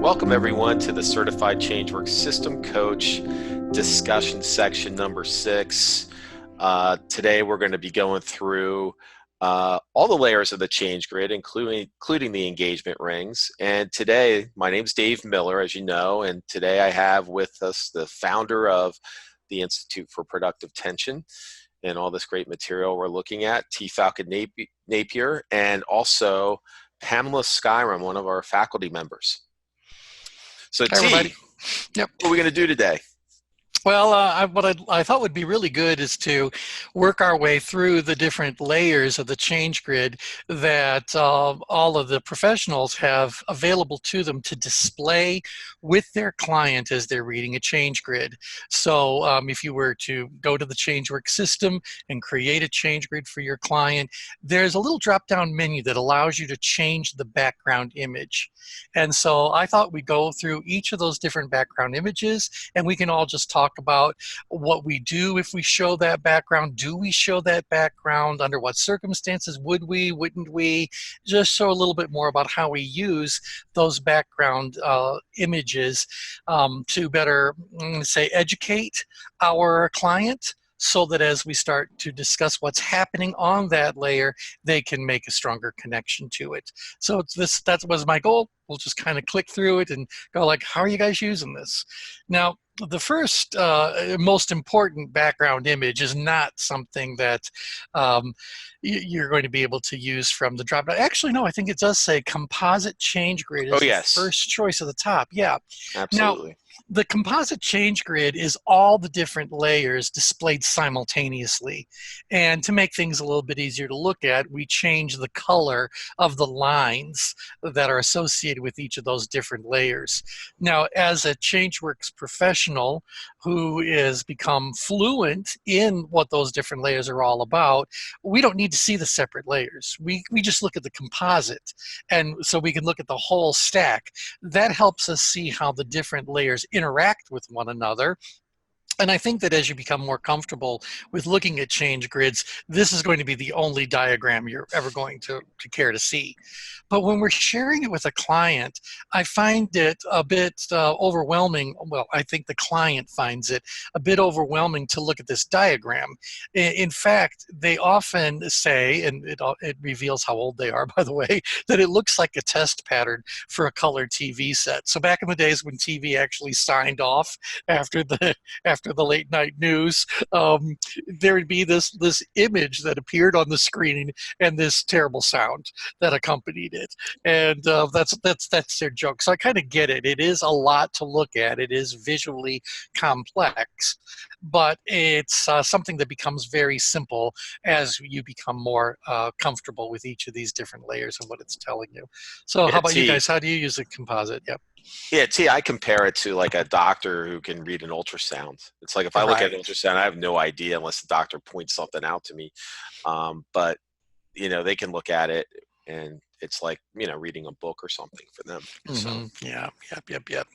Welcome everyone to the Certified ChangeWorks System Coach discussion section number 6. Today we're going to be going through all the layers of the change grid, including the engagement rings. And today, my name's Dave Miller, as you know, and today I have with us the founder of the Institute for Productive Tension and all this great material we're looking at, T. Falcon Napier, and also Pamela Skyrim, one of our faculty members. So Hi, everybody. Yep. What are we going to do today? Well, what I thought would be really good is to work our way through the different layers of the change grid that all of the professionals have available to them to display with their client as they're reading a change grid. So if you were to go to the ChangeWorks system and create a change grid for your client, there's a little drop-down menu that allows you to change the background image. And so I thought we'd go through each of those different background images, and we can all just talk about what we do if we show that background. Do we show that background? Under what circumstances would we, wouldn't we? Just show a little bit more about how we use those background images to better, say, educate our client, so that as we start to discuss what's happening on that layer, they can make a stronger connection to it. So that was my goal. We'll just kind of click through it and go like, how are you guys using this? Now, the first most important background image is not something that you're going to be able to use from the drop down. Actually, no, I think it does say composite change grid is the first choice at the top. Yeah. Absolutely. Now, the composite change grid is all the different layers displayed simultaneously. And to make things a little bit easier to look at, we change the color of the lines that are associated with each of those different layers. Now, as a ChangeWorks professional who is become fluent in what those different layers are all about, we don't need to see the separate layers. We just look at the composite. And so we can look at the whole stack. That helps us see how the different layers interact with one another. And I think that as you become more comfortable with looking at change grids, this is going to be the only diagram you're ever going to care to see. But when we're sharing it with a client, I find it a bit overwhelming. Well, I think the client finds it a bit overwhelming to look at this diagram. In fact, they often say, and it reveals how old they are, by the way, that it looks like a test pattern for a color TV set. So back in the days when TV actually signed off after the late night news, there would be this image that appeared on the screen and this terrible sound that accompanied it. And that's their joke. So I kind of get it. It is a lot to look at. It is visually complex, but it's something that becomes very simple as you become more comfortable with each of these different layers and what it's telling you. So how about you guys? How do you use a composite? Yep. Yeah, T, I compare it to like a doctor who can read an ultrasound. It's like if I look at an ultrasound, I have no idea unless the doctor points something out to me. But, they can look at it and it's like, reading a book or something for them. Mm-hmm. So. Yeah, yep.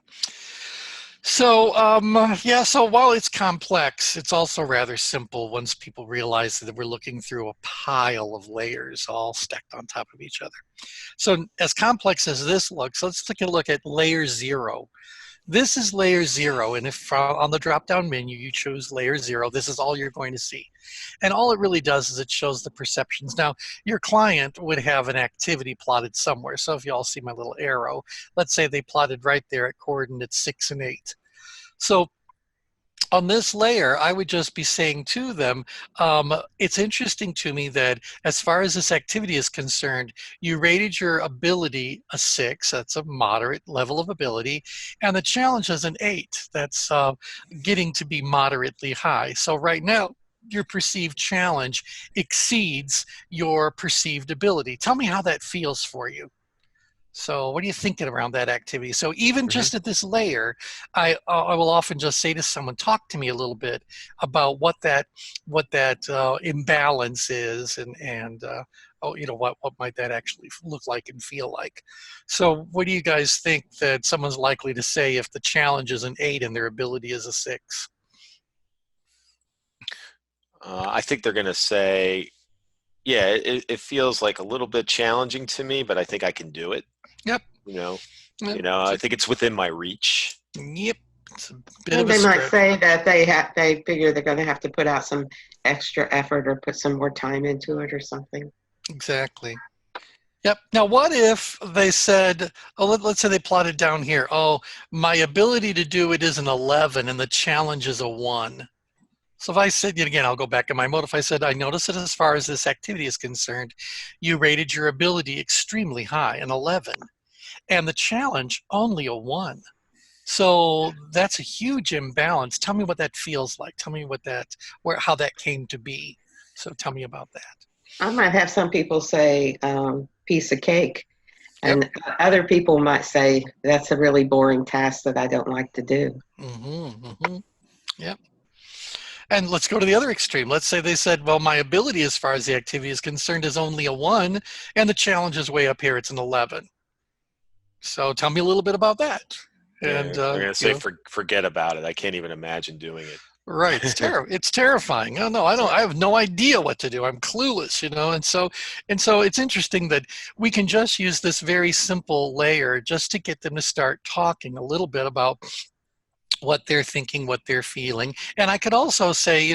So, so while it's complex, it's also rather simple once people realize that we're looking through a pile of layers all stacked on top of each other. So as complex as this looks, let's take a look at layer 0. This is layer 0, and if on the drop-down menu you choose layer 0, this is all you're going to see. And all it really does is it shows the perceptions. Now, your client would have an activity plotted somewhere. So if you all see my little arrow, let's say they plotted right there at coordinates 6 and 8. So on this layer, I would just be saying to them, it's interesting to me that as far as this activity is concerned, you rated your ability a 6, that's a moderate level of ability, and the challenge is an 8, that's getting to be moderately high. So right now, your perceived challenge exceeds your perceived ability. Tell me how that feels for you. So what are you thinking around that activity? So even just at this layer, I will often just say to someone, talk to me a little bit about what that imbalance is, and what might that actually look like and feel like. So what do you guys think that someone's likely to say if the challenge is an 8 and their ability is a 6? I think they're going to say, yeah, it feels like a little bit challenging to me, but I think I can do it. Yep. Yep. I think it's within my reach. Yep. It's a bit And of a they might stretch. say that they figure they're going to have to put out some extra effort or put some more time into it or something. Exactly. Yep. Now, what if they said, oh, let's say they plotted down here, oh, my ability to do it is an 11 and the challenge is a 1. So if I said, yet again, I'll go back in my mode. If I said, I notice that as far as this activity is concerned, you rated your ability extremely high, an 11, and the challenge only a 1. So that's a huge imbalance. Tell me what that feels like. Tell me how that came to be. So tell me about that. I might have some people say piece of cake, Yep. and other people might say that's a really boring task that I don't like to do. Mm-hmm, mm-hmm. Yep. And let's go to the other extreme. Let's say they said, well, my ability as far as the activity is concerned is only a 1, and the challenge is way up here. It's an 11. So tell me a little bit about that. And, Yeah, they're going to say, forget about it. I can't even imagine doing it. right. It's terrifying. Oh, no, I don't, I have no idea what to do. I'm clueless, And so it's interesting that we can just use this very simple layer just to get them to start talking a little bit about what they're thinking, what they're feeling. And I could also say,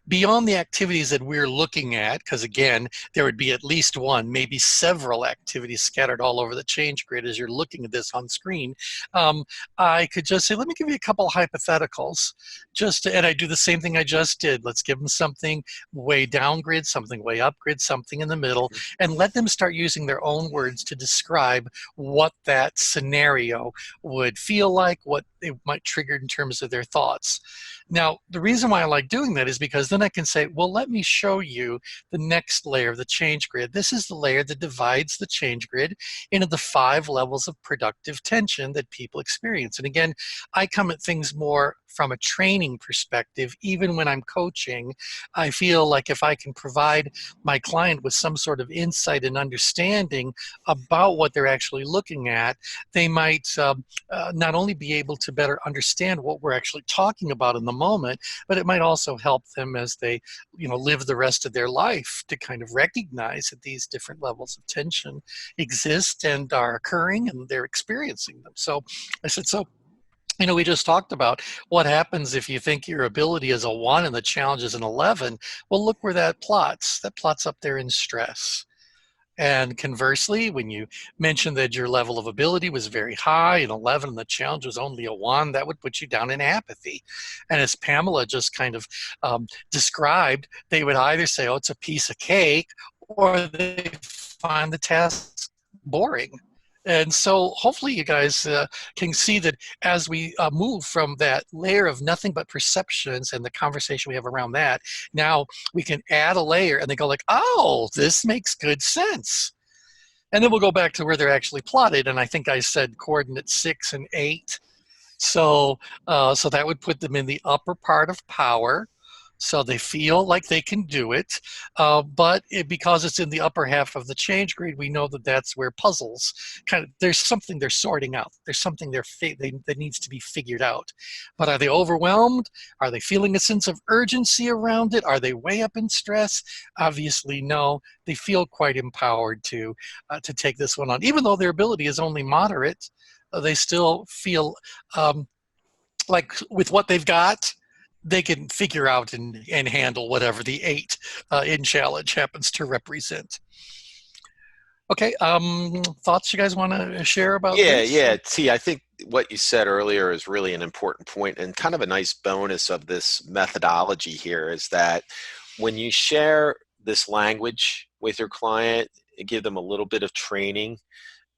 beyond the activities that we're looking at, because again, there would be at least one, maybe several activities scattered all over the change grid as you're looking at this on screen. I could just say, let me give you a couple hypotheticals, and I do the same thing I just did. Let's give them something way down grid, something way up grid, something in the middle, and let them start using their own words to describe what that scenario would feel like, what it might trigger in terms of their thoughts. Now, the reason why I like doing that is because then I can say, well, let me show you the next layer of the change grid. This is the layer that divides the change grid into the 5 levels of productive tension that people experience. And again, I come at things more from a training perspective. Even when I'm coaching, I feel like if I can provide my client with some sort of insight and understanding about what they're actually looking at, they might not only be able to better understand what we're actually talking about in the moment, but it might also help them as they live the rest of their life to kind of recognize that these different levels of tension exist and are occurring and they're experiencing them. So I said, we just talked about what happens if you think your ability is a 1 and the challenge is an 11. Well, look where that plots. That plots up there in stress. And conversely, when you mentioned that your level of ability was very high, an 11, and the challenge was only a 1, that would put you down in apathy. And as Pamela just kind of described, they would either say, oh, it's a piece of cake, or they find the task boring. And so hopefully you guys can see that as we move from that layer of nothing but perceptions and the conversation we have around that, now we can add a layer and they go like, oh, this makes good sense. And then we'll go back to where they're actually plotted. And I think I said coordinates 6 and 8. So that would put them in the upper part of power. So they feel like they can do it, but because it's in the upper half of the change grid, we know that that's where puzzles there's something they're sorting out. There's something that needs to be figured out. But are they overwhelmed? Are they feeling a sense of urgency around it? Are they way up in stress? Obviously, no. They feel quite empowered to take this one on, even though their ability is only moderate. They still feel like with what they've got, they can figure out and handle whatever the 8 in challenge happens to represent. Okay, thoughts you guys want to share about this? Yeah. T, I think what you said earlier is really an important point, and kind of a nice bonus of this methodology here is that when you share this language with your client and give them a little bit of training,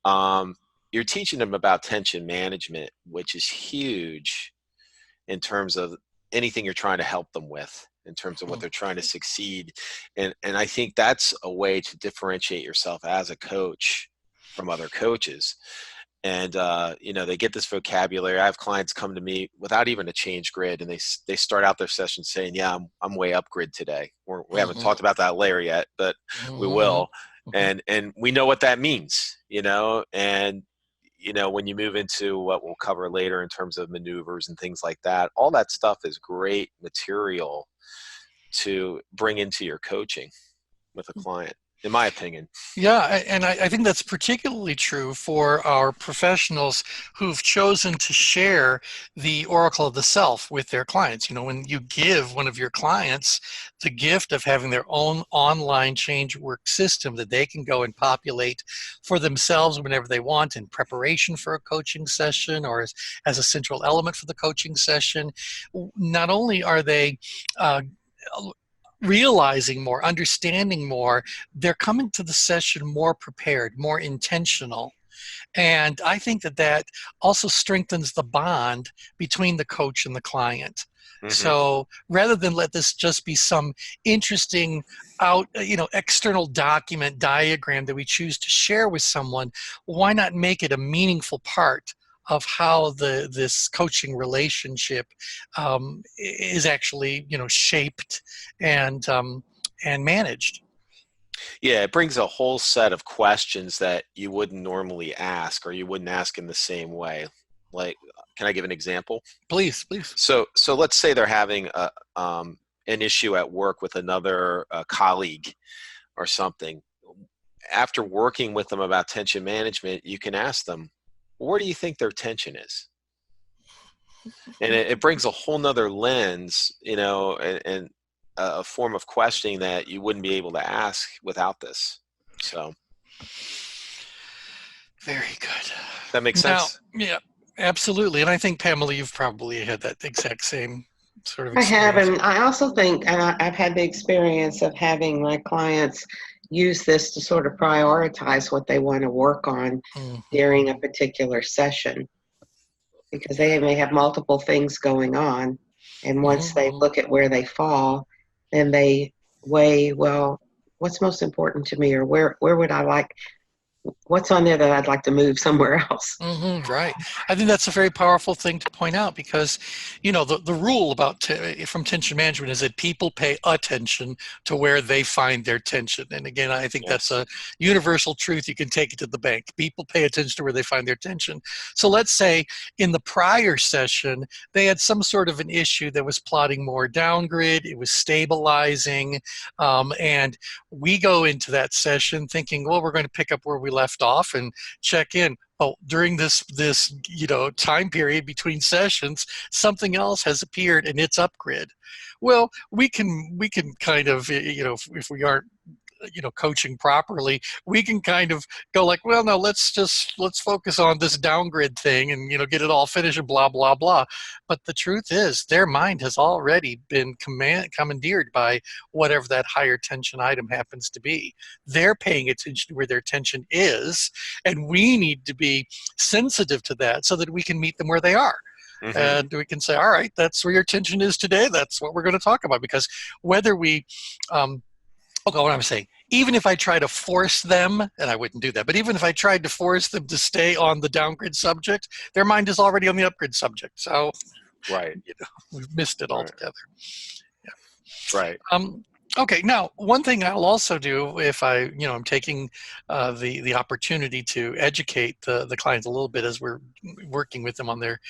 you're teaching them about tension management, which is huge in terms of anything you're trying to help them with, in terms of what they're trying to succeed. And I think that's a way to differentiate yourself as a coach from other coaches. And they get this vocabulary. I have clients come to me without even a change grid, and they start out their session saying, yeah, I'm way up grid today. We haven't talked about that layer yet, but we will. And we know what that means, and when you move into what we'll cover later in terms of maneuvers and things like that, all that stuff is great material to bring into your coaching with a client. in my opinion. Yeah, and I think that's particularly true for our professionals who've chosen to share the oracle of the self with their clients. You know, when you give one of your clients the gift of having their own online change work system that they can go and populate for themselves whenever they want in preparation for a coaching session or as a central element for the coaching session, not only are they uh, realizing more, understanding more, they're coming to the session more prepared, more intentional. And I think that that also strengthens the bond between the coach and the client. Hmm. So rather than let this just be some interesting external document diagram that we choose to share with someone, why not make it a meaningful part of how this coaching relationship is actually, shaped and managed. Yeah, it brings a whole set of questions that you wouldn't normally ask, or you wouldn't ask in the same way. Like, can I give an example? Please, please. So let's say they're having an issue at work with another colleague or something. After working with them about tension management, you can ask them, where do you think their tension is? And it brings a whole nother lens, and a form of questioning that you wouldn't be able to ask without this. So Very good. that makes Now, sense. yeah, absolutely. And I think, Pamela, you've probably had that exact same sort of I have, experience. and I also think, and I've had the experience of having my clients use this to sort of prioritize what they want to work on Mhm. during a particular session, because they may have multiple things going on. And once they Mhm. look at where they fall, then they weigh, well, what's most important to me, or where would I like, what's on there that I'd like to move somewhere else. Right. I think that's a very powerful thing to point out because, the rule about from tension management is that people pay attention to where they find their tension. And again, I think that's Yes. a universal truth. You can take it to the bank. People pay attention to where they find their tension. So let's say in the prior session, they had some sort of an issue that was plotting more downgrid. It was stabilizing. And we go into that session thinking, well, we're going to pick up where we left off and check in. Oh, during this time period between sessions, something else has appeared and it's upgrid. Well, we can kind of, if we aren't, coaching properly, we can kind of go like, well, no, let's focus on this downgrid thing and get it all finished and blah blah blah. But the truth is, their mind has already been commandeered by whatever that higher tension item happens to be. They're paying attention to where their tension is, and we need to be sensitive to that so that we can meet them where they are. Hmm. And we can say, all right, that's where your tension is today. That's what we're going to talk about. Because whether we okay, what I'm saying, even if I try to force them, and I wouldn't do that, but even if I tried to force them to stay on the downgrid subject, their mind is already on the upgrade subject. So, Right. we've missed it Right. altogether. Right. Um, okay, now one thing I'll also do if I'm taking the opportunity to educate the clients a little bit as we're working with them on their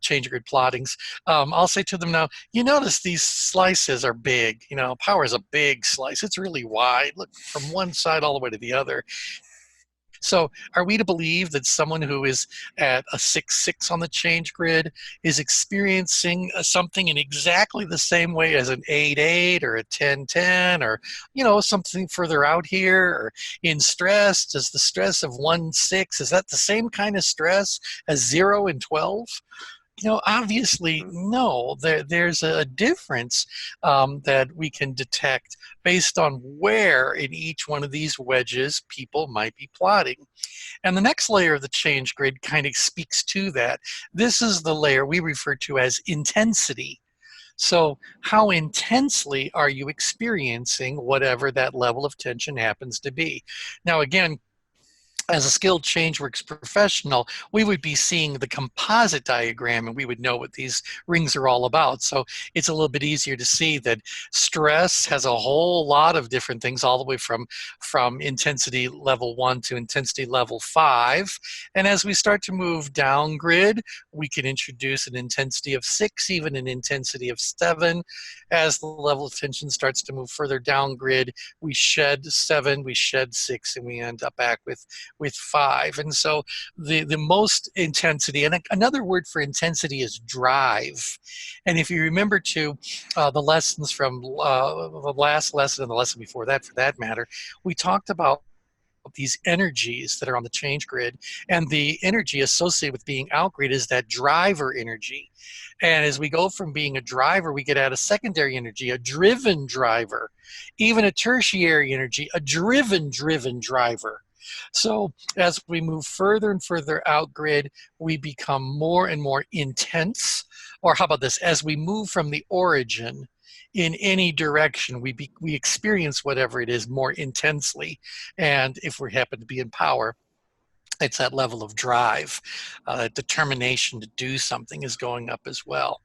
change grid plottings. I'll say to them now, you notice these slices are big. Power is a big slice. It's really wide. Look from one side all the way to the other. So are we to believe that someone who is at a 6-6 on the change grid is experiencing something in exactly the same way as an 8-8 or a 10-10 or, something further out here, or in stress? Does the stress of 1-6, is that the same kind of stress as 0 and 12? Obviously, Mhm. no. There's a difference that we can detect based on where in each one of these wedges people might be plotting. And the next layer of the change grid kind of speaks to that. This is the layer we refer to as intensity. So, how intensely are you experiencing whatever that level of tension happens to be? Now, again, as a skilled ChangeWorks professional, we would be seeing the composite diagram and we would know what these rings are all about. So it's a little bit easier to see that stress has a whole lot of different things, all the way from intensity level 1 to intensity level 5. And as we start to move down grid, we can introduce an intensity of 6, even an intensity of 7. As the level of tension starts to move further down grid, we shed 7, we shed 6, and we end up back with 5. And so the most intensity, and another word for intensity is drive. And if you remember the lessons from the last lesson and the lesson before that, for that matter, we talked about these energies that are on the change grid, and the energy associated with being out grid is that driver energy. And as we go from being a driver, we get out a secondary energy, a driven driver, even a tertiary energy, a driven driver. So as we move further and further out grid, we become more and more intense. Or how about this? As we move from the origin in any direction, we experience whatever it is more intensely. And if we happen to be in power, it's that level of drive, determination to do something is going up as well.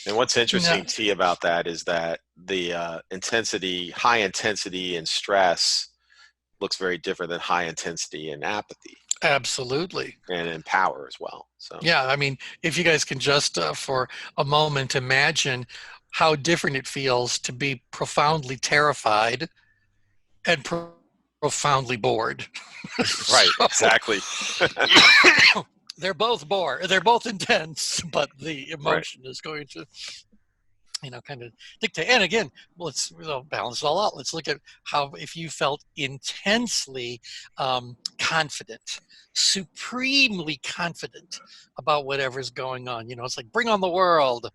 And what's interesting, Now, T, about that is that the intensity, high intensity and stress looks very different than high intensity and apathy. absolutely. And in power as well. So Yeah, I mean, if you guys can just for a moment imagine how different it feels to be profoundly terrified and profoundly bored. right, So, exactly. they're both bored. They're both intense, but the Right. emotion is going to, kind of dictate. And again, let's balance it all out. Let's look at how, if you felt intensely confident, supremely confident about whatever's going on, it's like, bring on the world.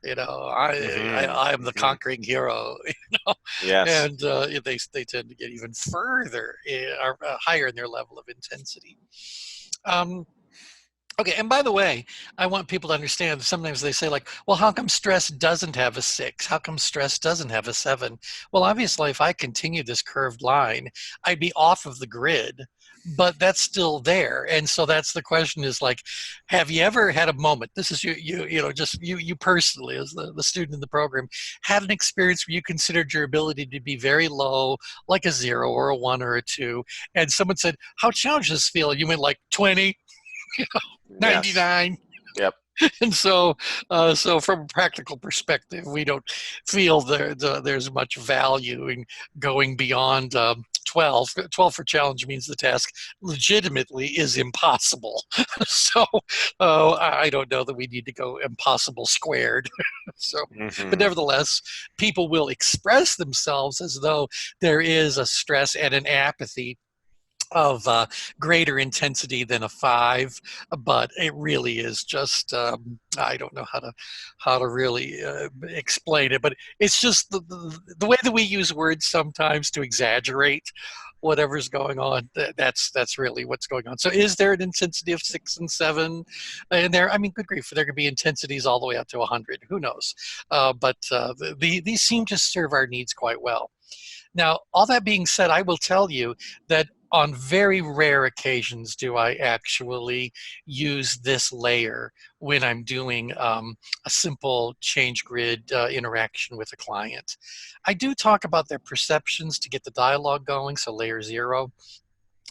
I am the conquering hero. Yes. And they tend to get even further or higher in their level of intensity. Okay, and by the way, I want people to understand, sometimes they say like, well, how come stress doesn't have a 6? How come stress doesn't have a 7? Well, obviously, if I continue this curved line, I'd be off of the grid, but that's still there. And so that's the question, is like, have you ever had a moment, this is you personally as the student in the program, had an experience where you considered your ability to be very low, like a 0 or a 1 or a 2, and someone said, how challenged does this feel? You went like 20, 99. Yep. And so from a practical perspective, we don't feel there's much value in going beyond 12. 12 for challenge means the task legitimately is impossible. So I don't know that we need to go impossible squared. So, but nevertheless, people will express themselves as though there is a stress and an apathy of greater intensity than a 5, but it really is just I don't know how to really explain it, but it's just the way that we use words sometimes to exaggerate whatever's going on. That's really what's going on. So is there an intensity of 6 and 7 in there? I mean, good grief, there could be intensities all the way up to 100. Who knows? But these seem to serve our needs quite well. Now, all that being said, I will tell you that on very rare occasions do I actually use this layer when I'm doing a simple change grid interaction with a client. I do talk about their perceptions to get the dialogue going, so layer 0.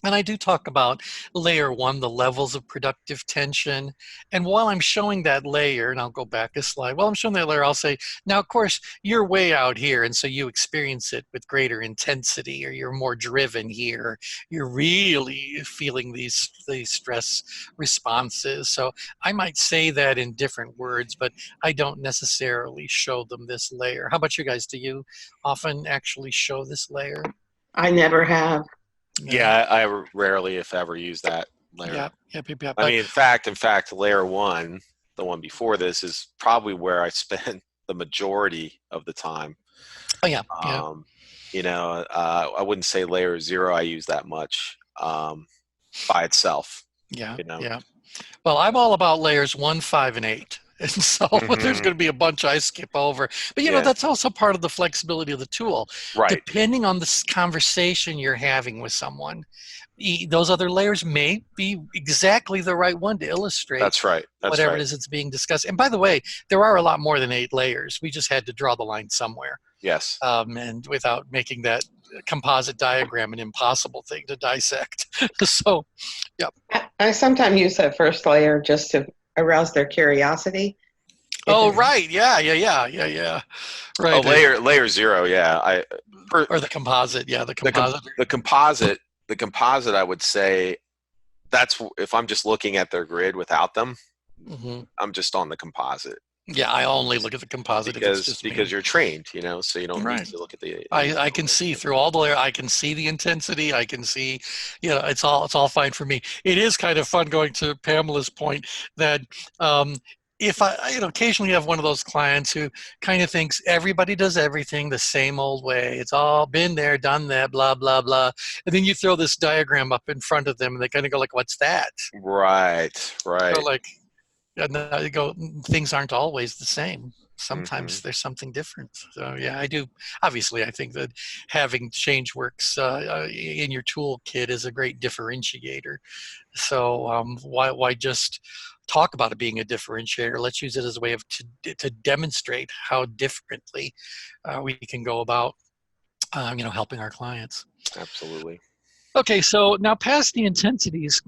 And I do talk about layer 1, the levels of productive tension. And while I'm showing that layer, and I'll go back a slide, while I'm showing that layer, I'll say, now, of course, you're way out here, and so you experience it with greater intensity, or you're more driven here. You're really feeling these stress responses. So I might say that in different words, but I don't necessarily show them this layer. How about you guys? Do you often actually show this layer? I never have. Yeah, I rarely, if ever, use that layer. Yeah. I mean, in fact, layer 1, the one before this, is probably where I spend the majority of the time. Oh yeah. I wouldn't say layer 0 I use that much by itself. Yeah. Well, I'm all about layers 1, 5, and 8. And so there's Hmm. going to be a bunch I skip over. But, Yeah. that's also part of the flexibility of the tool. Right. Depending on the conversation you're having with someone, those other layers may be exactly the right one to illustrate That's right. That's whatever it right. is that's being discussed. And by the way, there are a lot more than 8 layers. We just had to draw the line somewhere. Yes. And without making that composite diagram an impossible thing to dissect. So, yeah. I sometimes use that first layer just to arouse their curiosity. Oh, right. Yeah. Right. Oh, layer 0. Yeah. Or the composite. Yeah, the the com- composite. the composite, I would say that's if I'm just looking at their grid without them, Hmm. I'm just on the composite Yeah, I only look at the composite if it's just because me. you're trained, so you don't Right. need to look at the. I can see through all the layer. I can see the intensity. I can see, it's all fine for me. It is kind of fun going to Pamela's point that if I occasionally have one of those clients who kind of thinks everybody does everything the same old way. It's all been there, done that, blah blah blah, and then you throw this diagram up in front of them, and they kind of go like, "What's that?" Right. They're like, and I go, things aren't always the same. Sometimes Mhm. there's something different. So yeah, I do. Obviously, I think that having ChangeWorks in your toolkit is a great differentiator. So why just talk about it being a differentiator? Let's use it as a way of to demonstrate how differently we can go about helping our clients. Absolutely. Okay, so now past the intensities,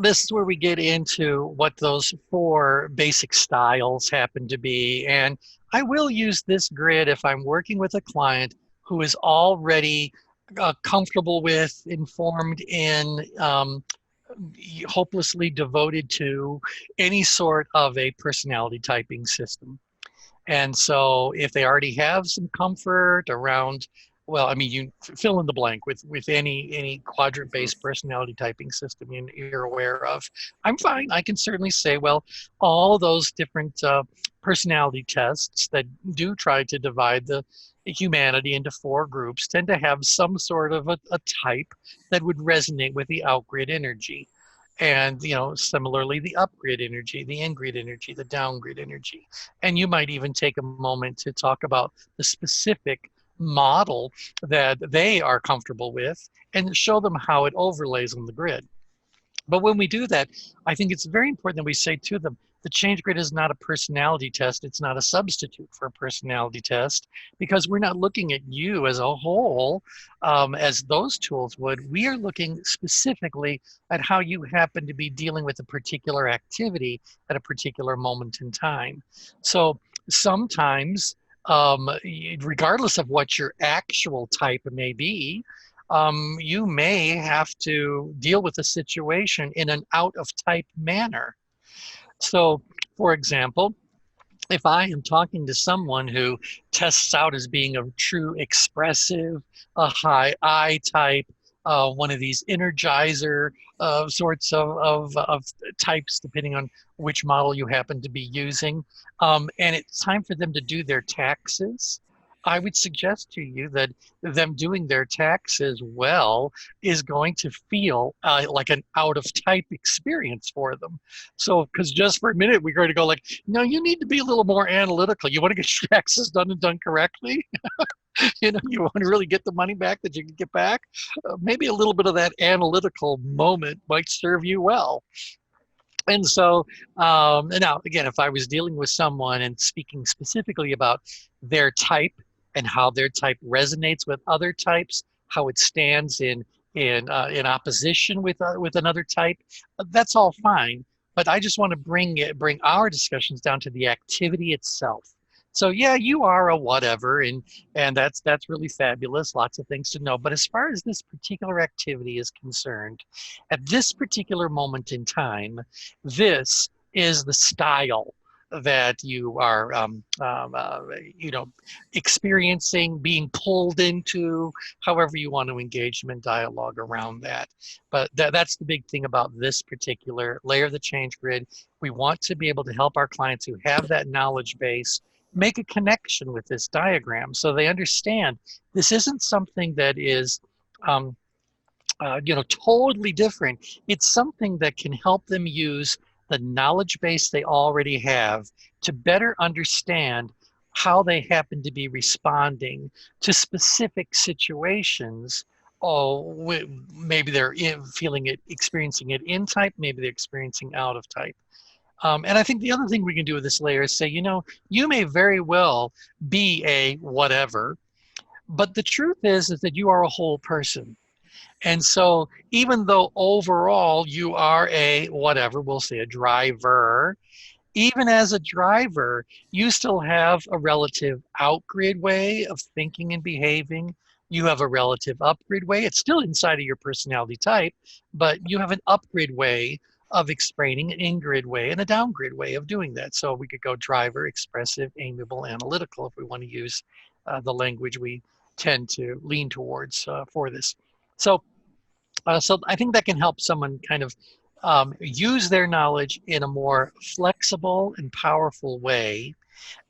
this is where we get into what those 4 basic styles happen to be. And I will use this grid if I'm working with a client who is already comfortable with, informed in, hopelessly devoted to any sort of a personality typing system. And so if they already have some comfort around, well, I mean, you fill in the blank with any Mhm. quadrant-based personality typing system you're aware of, I'm fine. I can certainly say, well, all those different personality tests that do try to divide the humanity into 4 groups tend to have some sort of a type that would resonate with the outgrid energy. And similarly, the upgrid energy, the ingrid energy, the downgrid energy. And you might even take a moment to talk about the specific model that they are comfortable with and show them how it overlays on the grid. But when we do that, I think it's very important that we say to them, the change grid is not a personality test. It's not a substitute for a personality test because we're not looking at you as a whole as those tools would. We are looking specifically at how you happen to be dealing with a particular activity at a particular moment in time. So sometimes, regardless of what your actual type may be, you may have to deal with a situation in an out of type manner. So, for example, if I am talking to someone who tests out as being a true expressive, a high I type, one of these energizer sorts of types, depending on which model you happen to be using, and it's time for them to do their taxes, I would suggest to you that them doing their taxes well is going to feel like an out of type experience for them. So, because just for a minute, we're going to go like, no, you need to be a little more analytical. You want to get your taxes done and done correctly. You want to really get the money back that you can get back. Maybe a little bit of that analytical moment might serve you well. And so now, again, if I was dealing with someone and speaking specifically about their type and how their type resonates with other types, how it stands in opposition with another type, that's all fine. But I just want to bring our discussions down to the activity itself. So yeah, you are a whatever, and that's really fabulous. Lots of things to know. But as far as this particular activity is concerned, at this particular moment in time, this is the style that you are, experiencing, being pulled into, however you want to engage them in dialogue around that. But that's the big thing about this particular layer of the change grid. We want to be able to help our clients who have that knowledge base make a connection with this diagram so they understand this isn't something that is totally different. It's something that can help them use the knowledge base they already have to better understand how they happen to be responding to specific situations. Oh, maybe they're feeling it, experiencing it in type, maybe they're experiencing out of type. And I think the other thing we can do with this layer is say, you may very well be a whatever, but the truth is that you are a whole person. And so even though overall you are a whatever, we'll say a driver, even as a driver, you still have a relative outgrid way of thinking and behaving. You have a relative upgrid way. It's still inside of your personality type, but you have an upgrid way of explaining, an ingrid way, and a downgrid way of doing that. So we could go driver, expressive, amiable, analytical if we want to use the language we tend to lean towards for this. So I think that can help someone kind of use their knowledge in a more flexible and powerful way,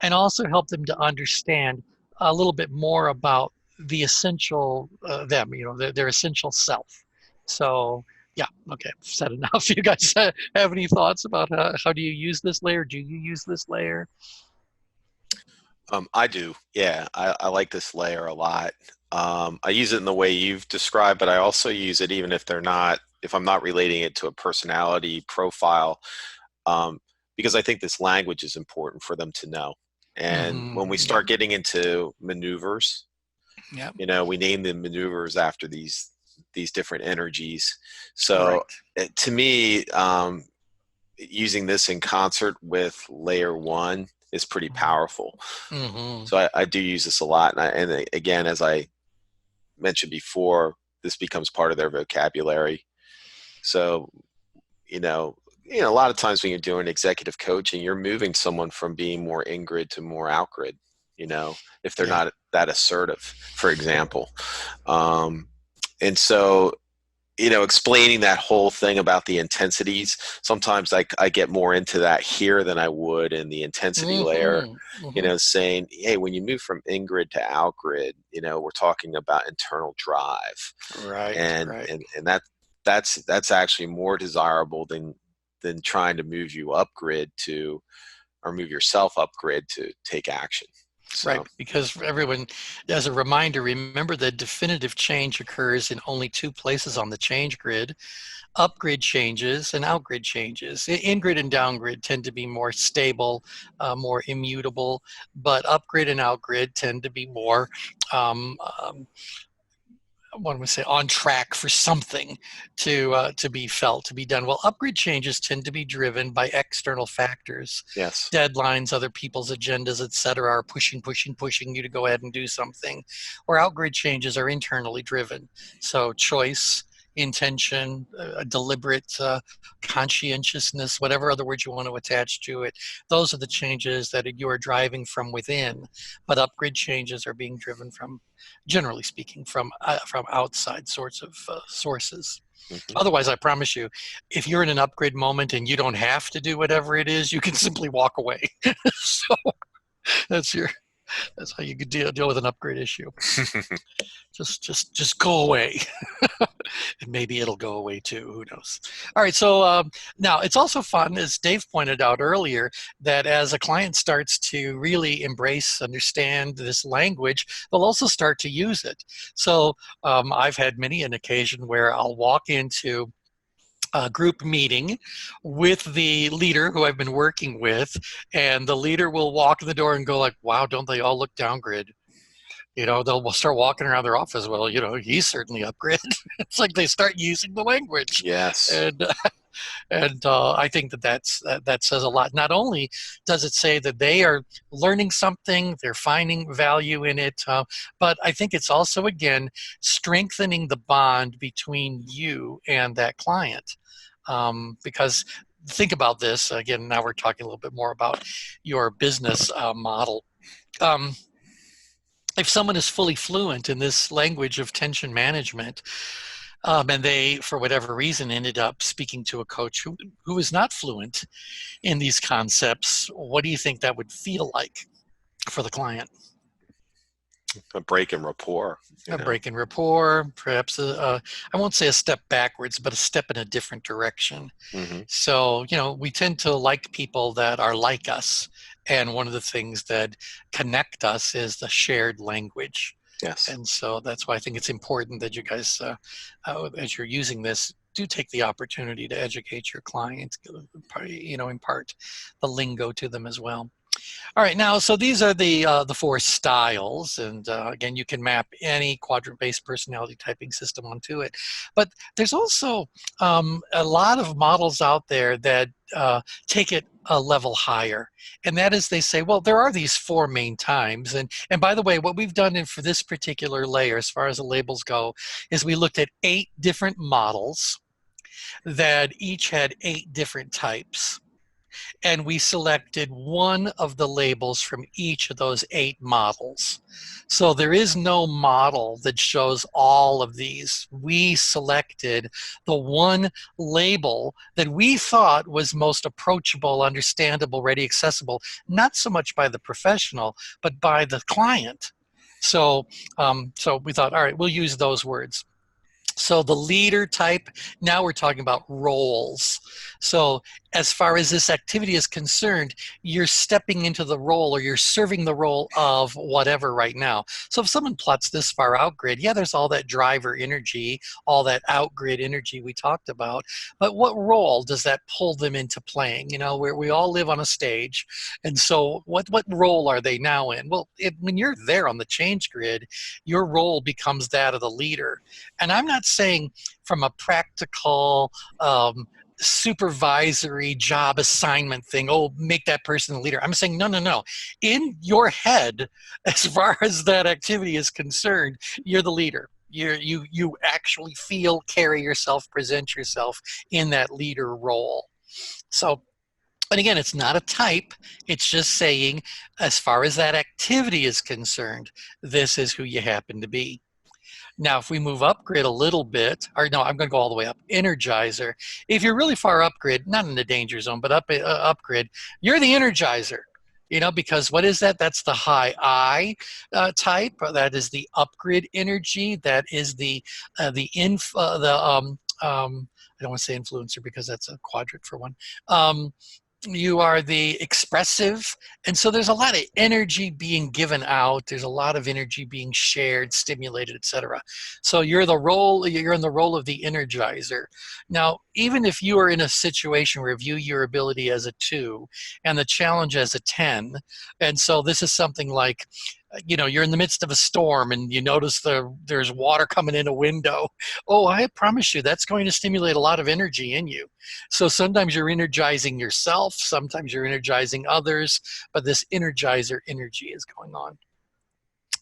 and also help them to understand a little bit more about the essential them, their essential self. So yeah, okay, I've said enough. You guys have any thoughts about how do you use this layer? Do you use this layer? I do. Yeah, I like this layer a lot. I use it in the way you've described, but I also use it even if I'm not relating it to a personality profile, because I think this language is important for them to know. And when we start getting into maneuvers, Yeah. we name the maneuvers after these different energies. So to me, using this in concert with layer one is pretty powerful. Mm-hmm. So I do use this a lot. And again, as I mentioned before, this becomes part of their vocabulary. So, a lot of times when you're doing executive coaching, you're moving someone from being more in-grid to more out-grid, if they're not that assertive, for example. And so, explaining that whole thing about the intensities, sometimes I get more into that here than I would in the intensity layer, saying, hey, when you move from in-grid to out-grid, we're talking about internal drive. And that's actually more desirable than trying to move you up-grid or move yourself up-grid to take action. So. Right, because everyone, as a reminder, remember that definitive change occurs in only two places on the change grid: upgrid changes and outgrid changes. In-grid and downgrid tend to be more stable, more immutable, but upgrid and outgrid tend to be more one would say on track for something to be felt, to be done. Well, upgrade changes tend to be driven by external factors. Yes. Deadlines, other people's agendas, etc., are pushing you to go ahead and do something. Or outgrade changes are internally driven. So choice, intention, deliberate conscientiousness, whatever other words you want to attach to it, those are the changes that you are driving from within. But upgrade changes are being driven from, generally speaking, from outside sorts of sources. Mm-hmm. Otherwise, I promise you, if you're in an upgrade moment and you don't have to do whatever it is, you can simply walk away. So that's how you could deal with an upgrade issue. just go away. And maybe it'll go away too, who knows. All right, so now it's also fun, as Dave pointed out earlier, that as a client starts to really embrace, understand this language, they'll also start to use it. So I've had many an occasion where I'll walk into a group meeting with the leader who I've been working with, and the leader will walk in the door and go like, wow, don't they all look downgrid? They'll start walking around their office. Well, he's certainly upgrid. It's like they start using the language. Yes. And I think that says a lot. Not only does it say that they are learning something, they're finding value in it, but I think it's also, again, strengthening the bond between you and that client. Because think about this, again, now we're talking a little bit more about your business model. If someone is fully fluent in this language of tension management, and they, for whatever reason, ended up speaking to a coach who is not fluent in these concepts, what do you think that would feel like for the client? A break in rapport. A break in rapport, perhaps I won't say a step backwards, but a step in a different direction. Mm-hmm. So, we tend to like people that are like us. And one of the things that connect us is the shared language. Yes. And so that's why I think it's important that you guys, as you're using this, do take the opportunity to educate your clients, impart the lingo to them as well. All right, now, so these are the four styles, and again, you can map any quadrant-based personality typing system onto it. But there's also a lot of models out there that take it a level higher, and that is they say, well, there are these four main types, and by the way, what we've done for this particular layer, as far as the labels go, is we looked at 8 different models that each had 8 different types. And we selected one of the labels from each of those 8 models. So there is no model that shows all of these. We selected the one label that we thought was most approachable, understandable, ready, accessible, not so much by the professional, but by the client. So, so we thought, all right, we'll use those words. So the leader type, now we're talking about roles. So as far as this activity is concerned, you're stepping into the role, or you're serving the role of whatever right now. So if someone plots this far out grid, yeah, there's all that driver energy, all that out grid energy we talked about, but what role does that pull them into playing? Where we all live on a stage, and so what role are they now in? Well, when you're there on the change grid, your role becomes that of the leader. And I'm not saying from a practical supervisory job assignment thing, oh, make that person the leader. I'm saying no. In your head, as far as that activity is concerned, you're the leader. You actually feel, carry yourself, present yourself in that leader role. So, and again, it's not a type. It's just saying, as far as that activity is concerned, this is who you happen to be. Now, if we move up grid a little bit, or no, I'm going to go all the way up. Energizer. If you're really far up grid, not in the danger zone, but up grid, you're the energizer. Because what is that? That's the high I type. That is the upgrid energy. That is I don't want to say influencer because that's a quadrant for one. You are the expressive, and so there's a lot of energy being given out, there's a lot of energy being shared, stimulated, etc. So you're in the role of the energizer. Now, even if you are in a situation where you view your ability as a 2 and the challenge as a 10, and so this is something like, you're in the midst of a storm and you notice there's water coming in a window. Oh, I promise you, that's going to stimulate a lot of energy in you. So sometimes you're energizing yourself, sometimes you're energizing others, but this energizer energy is going on.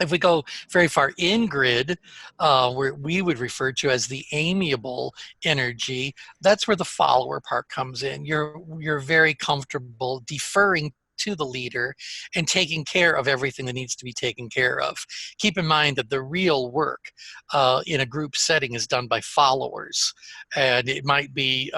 If we go very far in grid, where we would refer to as the amiable energy, that's where the follower part comes in. You're very comfortable deferring to the leader and taking care of everything that needs to be taken care of. Keep in mind that the real work in a group setting is done by followers, and it might be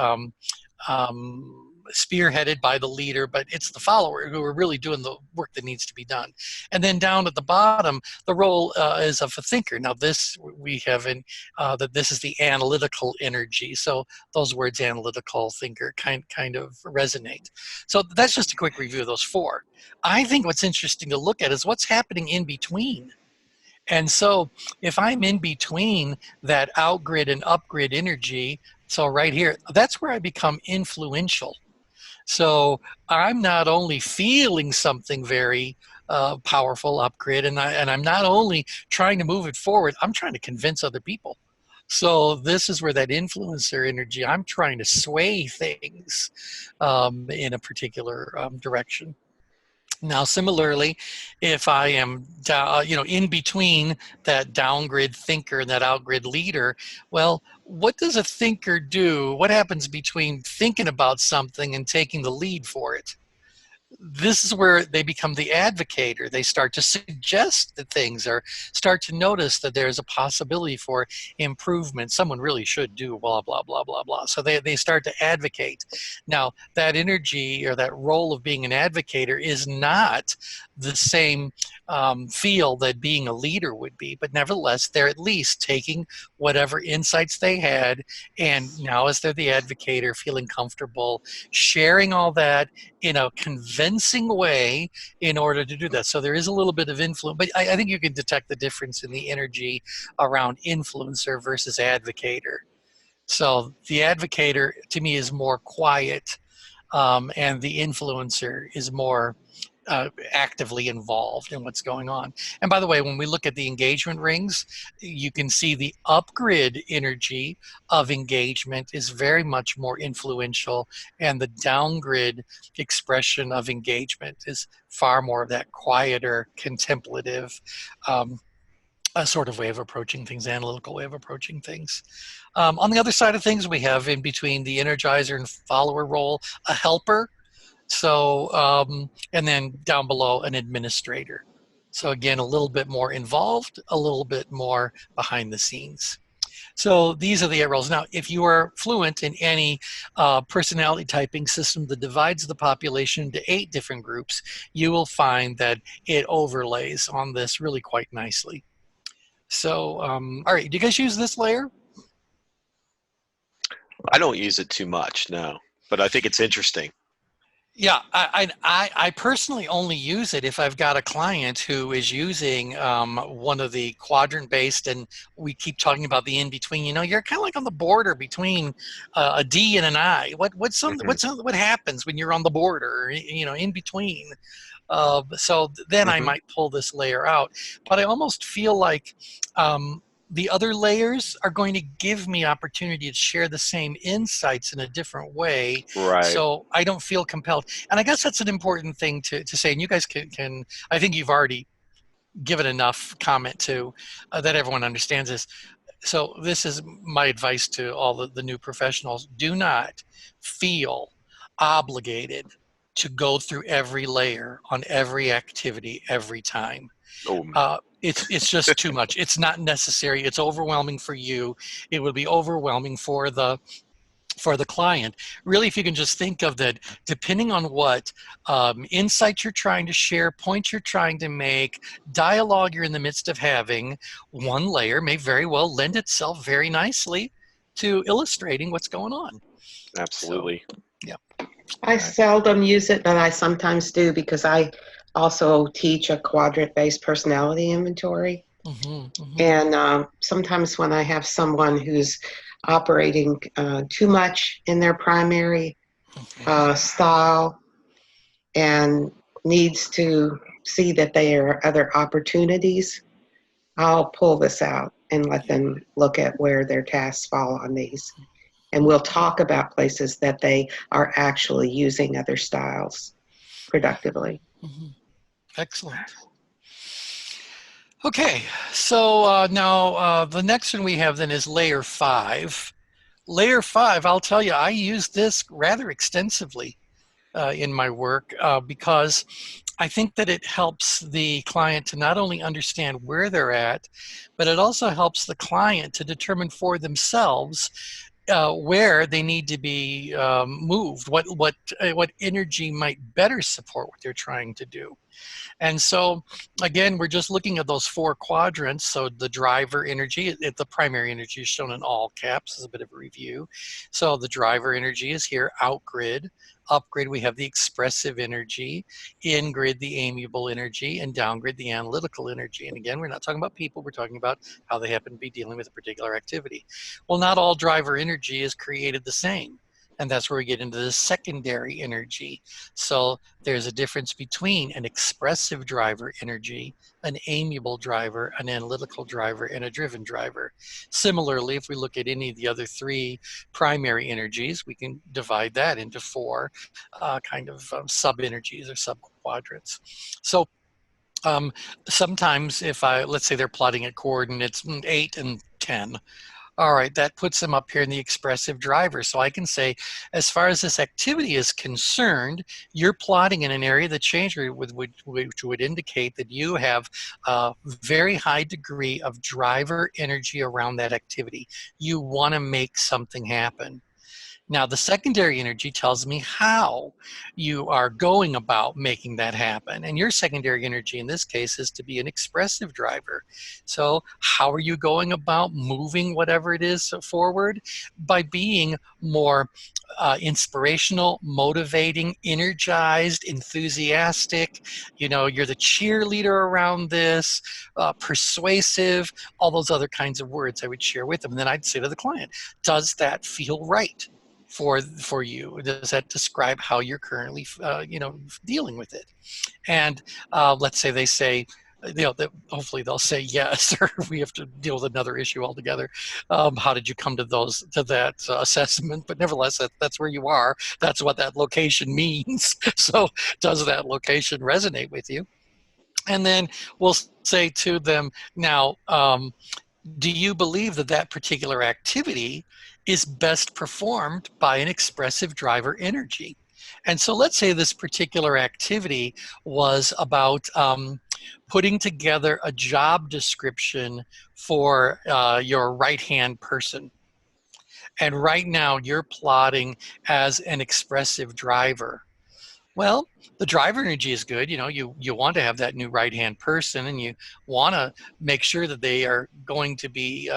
spearheaded by the leader, but it's the follower who are really doing the work that needs to be done. And then down at the bottom, the role is of a thinker. Now this, we have in, that this is the analytical energy. So those words, analytical, thinker, kind of resonate. So that's just a quick review of those 4. I think what's interesting to look at is what's happening in between. And so if I'm in between that outgrid and upgrid energy, so right here, that's where I become influential. So I'm not only feeling something very powerful upgrid, and I'm not only trying to move it forward, I'm trying to convince other people. So this is where that influencer energy, I'm trying to sway things in a particular direction. Now, similarly, if I am in between that downgrid thinker and that outgrid leader, well, what does a thinker do? What happens between thinking about something and taking the lead for it? this is where they become the advocator. They start to suggest that things, or start to notice that there's a possibility for improvement. Someone really should do blah, blah, blah, blah, blah. So they start to advocate. Now, that energy or that role of being an advocator is not the same feel that being a leader would be, but nevertheless, they're at least taking whatever insights they had, and now as they're the advocator, feeling comfortable sharing all that in a convincing way in order to do that. So there is a little bit of influence, but I think you can detect the difference in the energy around influencer versus advocator. So the advocator to me is more quiet, and the influencer is more actively involved in what's going on. And by the way, when we look at the engagement rings, you can see the upgrid energy of engagement is very much more influential, and the downgrid expression of engagement is far more of that quieter, contemplative, a sort of way of approaching things, analytical way of approaching things. On the other side of things, we have in between the energizer and follower role, a helper. So, and then down below, an administrator. So again, a little bit more involved, a little bit more behind the scenes. So these are the roles. Now, if you are fluent in any personality typing system that divides the population into 8 different groups, you will find that it overlays on this really quite nicely. So, all right, do you guys use this layer? I don't use it too much, no, but I think it's interesting. Yeah, I personally only use it if I've got a client who is using one of the quadrant based, and we keep talking about the in between. You know, you're kind of like on the border between a D and an I. What happens when you're on the border? You know, in between. So then I might pull this layer out, but I almost feel like the other layers are going to give me opportunity to share the same insights in a different way. Right. So I don't feel compelled. And I guess that's an important thing to say. And you guys can I think you've already given enough comment to that everyone understands this. So this is my advice to all the new professionals. Do not feel obligated to go through every layer on every activity every time. It's just too much. It's not necessary. It's overwhelming for you. It would be overwhelming for the client. Really, if you can just think of that, depending on what insights you're trying to share, points you're trying to make, dialogue you're in the midst of having, one layer may very well lend itself very nicely to illustrating what's going on. Absolutely. So, yeah. I seldom use it, but I sometimes do because I also teach a quadrant-based personality inventory. And sometimes when I have someone who's operating too much in their primary style and needs to see that there are other opportunities, I'll pull this out and let them look at where their tasks fall on these. And we'll talk about places that they are actually using other styles productively. Excellent. Okay, so now the next one we have then is layer 5. Layer 5, I'll tell you, I use this rather extensively in my work because I think that it helps the client to not only understand where they're at, but it also helps the client to determine for themselves where they need to be moved, what energy might better support what they're trying to do. And so, again, we're just looking at those 4 quadrants. So the driver energy, the primary energy is shown in all caps as a bit of a review. So the driver energy is here, out grid. Up grid, we have the expressive energy. In grid, the amiable energy. And down grid, the analytical energy. And again, we're not talking about people. We're talking about how they happen to be dealing with a particular activity. Well, not all driver energy is created the same. And that's where we get into the secondary energy. So there's a difference between an expressive driver energy, an amiable driver, an analytical driver, and a driven driver. Similarly, if we look at any of the other 3 primary energies, we can divide that into 4 kind of sub-energies or sub-quadrants. So sometimes if let's say they're plotting at coordinates 8 and 10, All right, that puts them up here in the expressive driver. So I can say, as far as this activity is concerned, you're plotting in an area of the change grid which would indicate that you have a very high degree of driver energy around that activity. You want to make something happen. Now, the secondary energy tells me how you are going about making that happen. And your secondary energy in this case is to be an expressive driver. So how are you going about moving whatever it is forward? By being more inspirational, motivating, energized, enthusiastic. You know, you're the cheerleader around this, persuasive, all those other kinds of words I would share with them. And then I'd say to the client, does that feel right for you? Does that describe how you're currently dealing with it? And let's say they say, hopefully they'll say yes, or we have to deal with another issue altogether. How did you come to that assessment? But nevertheless, that's where you are. That's what that location means. So does that location resonate with you? And then we'll say to them, now, do you believe that that particular activity is best performed by an expressive driver energy? And so let's say this particular activity was about putting together a job description for your right-hand person. And right now you're plotting as an expressive driver. Well, the driver energy is good. You know, you want to have that new right-hand person, and you want to make sure that they are going to be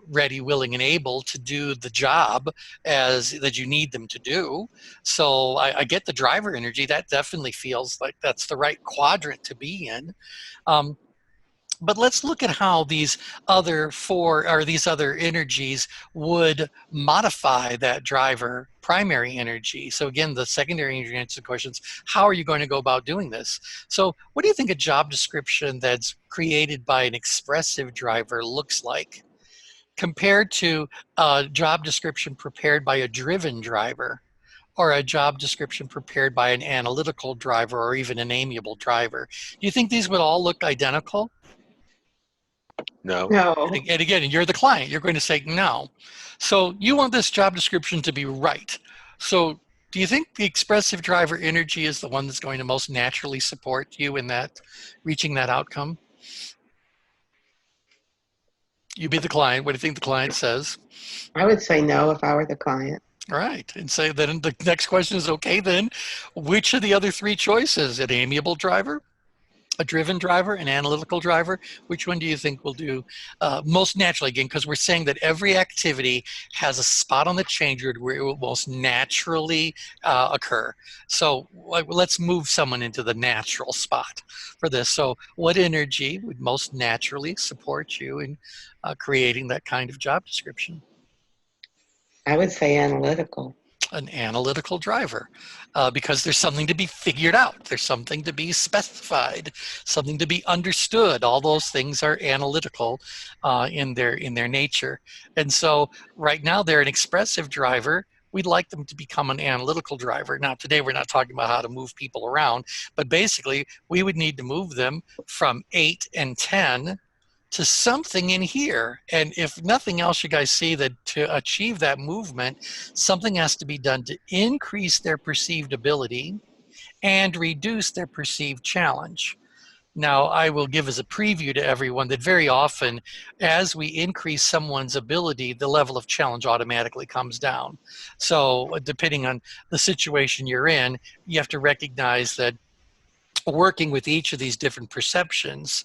ready, willing, and able to do the job that you need them to do. So I get the driver energy. That definitely feels like that's the right quadrant to be in. But let's look at how these other energies would modify that driver primary energy. So again, the secondary energy answers the questions, how are you going to go about doing this? So what do you think a job description that's created by an expressive driver looks like compared to a job description prepared by a driven driver, or a job description prepared by an analytical driver, or even an amiable driver? Do you think these would all look identical? No. No. And again, you're the client. You're going to say no. So you want this job description to be right. So do you think the expressive driver energy is the one that's going to most naturally support you in that, reaching that outcome? You be the client. What do you think the client says? I would say no if I were the client. All right. And say then the next question is, okay, then which of the other three choices? An amiable driver, a driven driver, an analytical driver? Which one do you think will do most naturally? Again, because we're saying that every activity has a spot on the change grid where it will most naturally occur. So let's move someone into the natural spot for this. So what energy would most naturally support you in creating that kind of job description? I would say analytical. An analytical driver, because there's something to be figured out. There's something to be specified, something to be understood. All those things are analytical in their nature. And so right now they're an expressive driver. We'd like them to become an analytical driver. Now, today we're not talking about how to move people around, but basically we would need to move them from 8 and 10 to something in here. And if nothing else, you guys see that to achieve that movement, something has to be done to increase their perceived ability and reduce their perceived challenge. Now, I will give as a preview to everyone that very often, as we increase someone's ability, the level of challenge automatically comes down. So depending on the situation you're in, you have to recognize that working with each of these different perceptions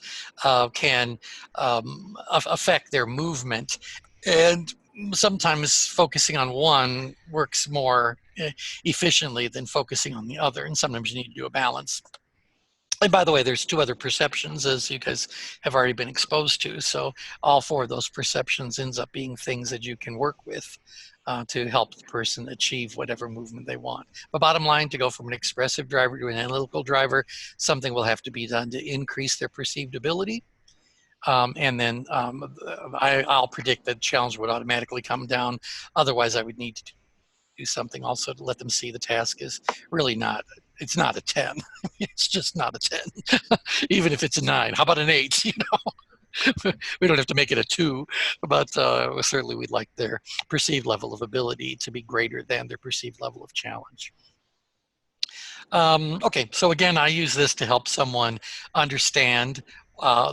can affect their movement. And sometimes focusing on one works more efficiently than focusing on the other. And sometimes you need to do a balance. And by the way, there's 2 other perceptions, as you guys have already been exposed to. So all 4 of those perceptions ends up being things that you can work with to help the person achieve whatever movement they want. But bottom line, to go from an expressive driver to an analytical driver, something will have to be done to increase their perceived ability. And then I'll predict that challenge would automatically come down. Otherwise, I would need to do something also to let them see the task is really not, it's not a 10. It's just not a 10. Even if it's a 9. How about an 8, you know? We don't have to make it a 2, but certainly we'd like their perceived level of ability to be greater than their perceived level of challenge. Okay, so again, I use this to help someone understand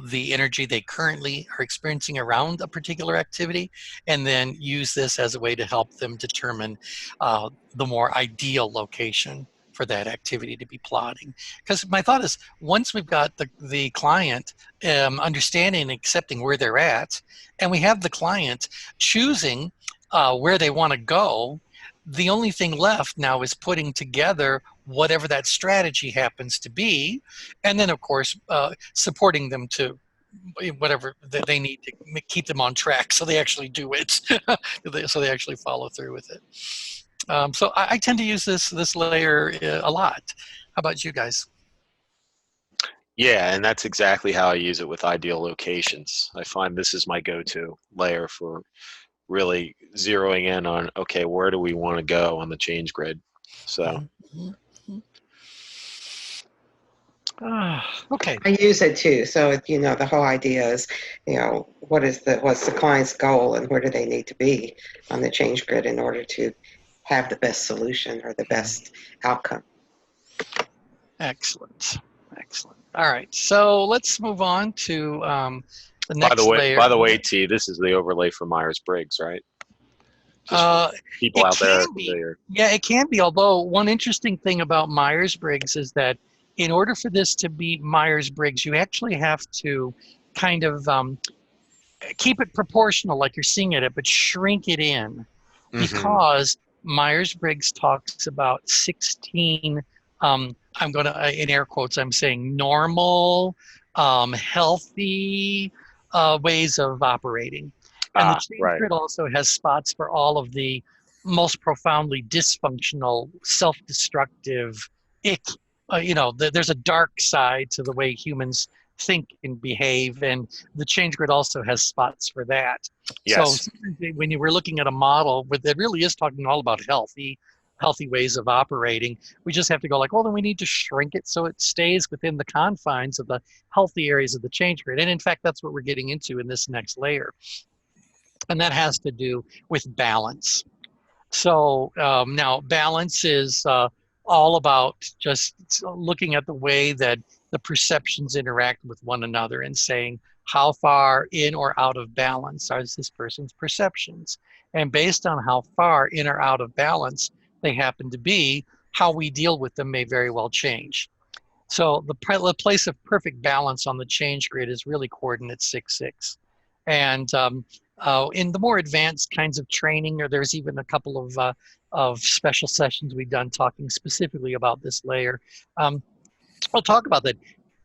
the energy they currently are experiencing around a particular activity, and then use this as a way to help them determine the more ideal location for that activity to be plotting. Because my thought is, once we've got the client understanding and accepting where they're at, and we have the client choosing where they want to go, the only thing left now is putting together whatever that strategy happens to be, and then of course supporting them to whatever that they need to keep them on track so they actually do it, so they actually follow through with it. So I tend to use this layer a lot. How about you guys? Yeah, and that's exactly how I use it with ideal locations. I find this is my go-to layer for really zeroing in on, okay, where do we want to go on the change grid? So. Okay. I use it too. So, the whole idea is, what's the client's goal and where do they need to be on the change grid in order to have the best solution or the best outcome. Excellent. Excellent. All right. So let's move on to the next layer. By the way, T, this is the overlay for Myers-Briggs, right? People out there are familiar. Yeah, it can be. Although one interesting thing about Myers-Briggs is that in order for this to be Myers-Briggs, you actually have to kind of keep it proportional like you're seeing it, but shrink it in, because Myers-Briggs talks about 16, I'm going to, in air quotes, I'm saying normal, healthy ways of operating. And the change grid also has spots for all of the most profoundly dysfunctional, self-destructive, there's a dark side to the way humans think and behave, and the change grid also has spots for that. Yes. So when you were looking at a model that really is talking all about healthy ways of operating, we just have to go like, well, then we need to shrink it so it stays within the confines of the healthy areas of the change grid. And in fact, that's what we're getting into in this next layer. And that has to do with balance. So now balance is all about just looking at the way that the perceptions interact with one another and saying how far in or out of balance are this person's perceptions. And based on how far in or out of balance they happen to be, how we deal with them may very well change. So the place of perfect balance on the change grid is really coordinate 6-6. And in the more advanced kinds of training, or there's even a couple of special sessions we've done talking specifically about this layer. I'll talk about that.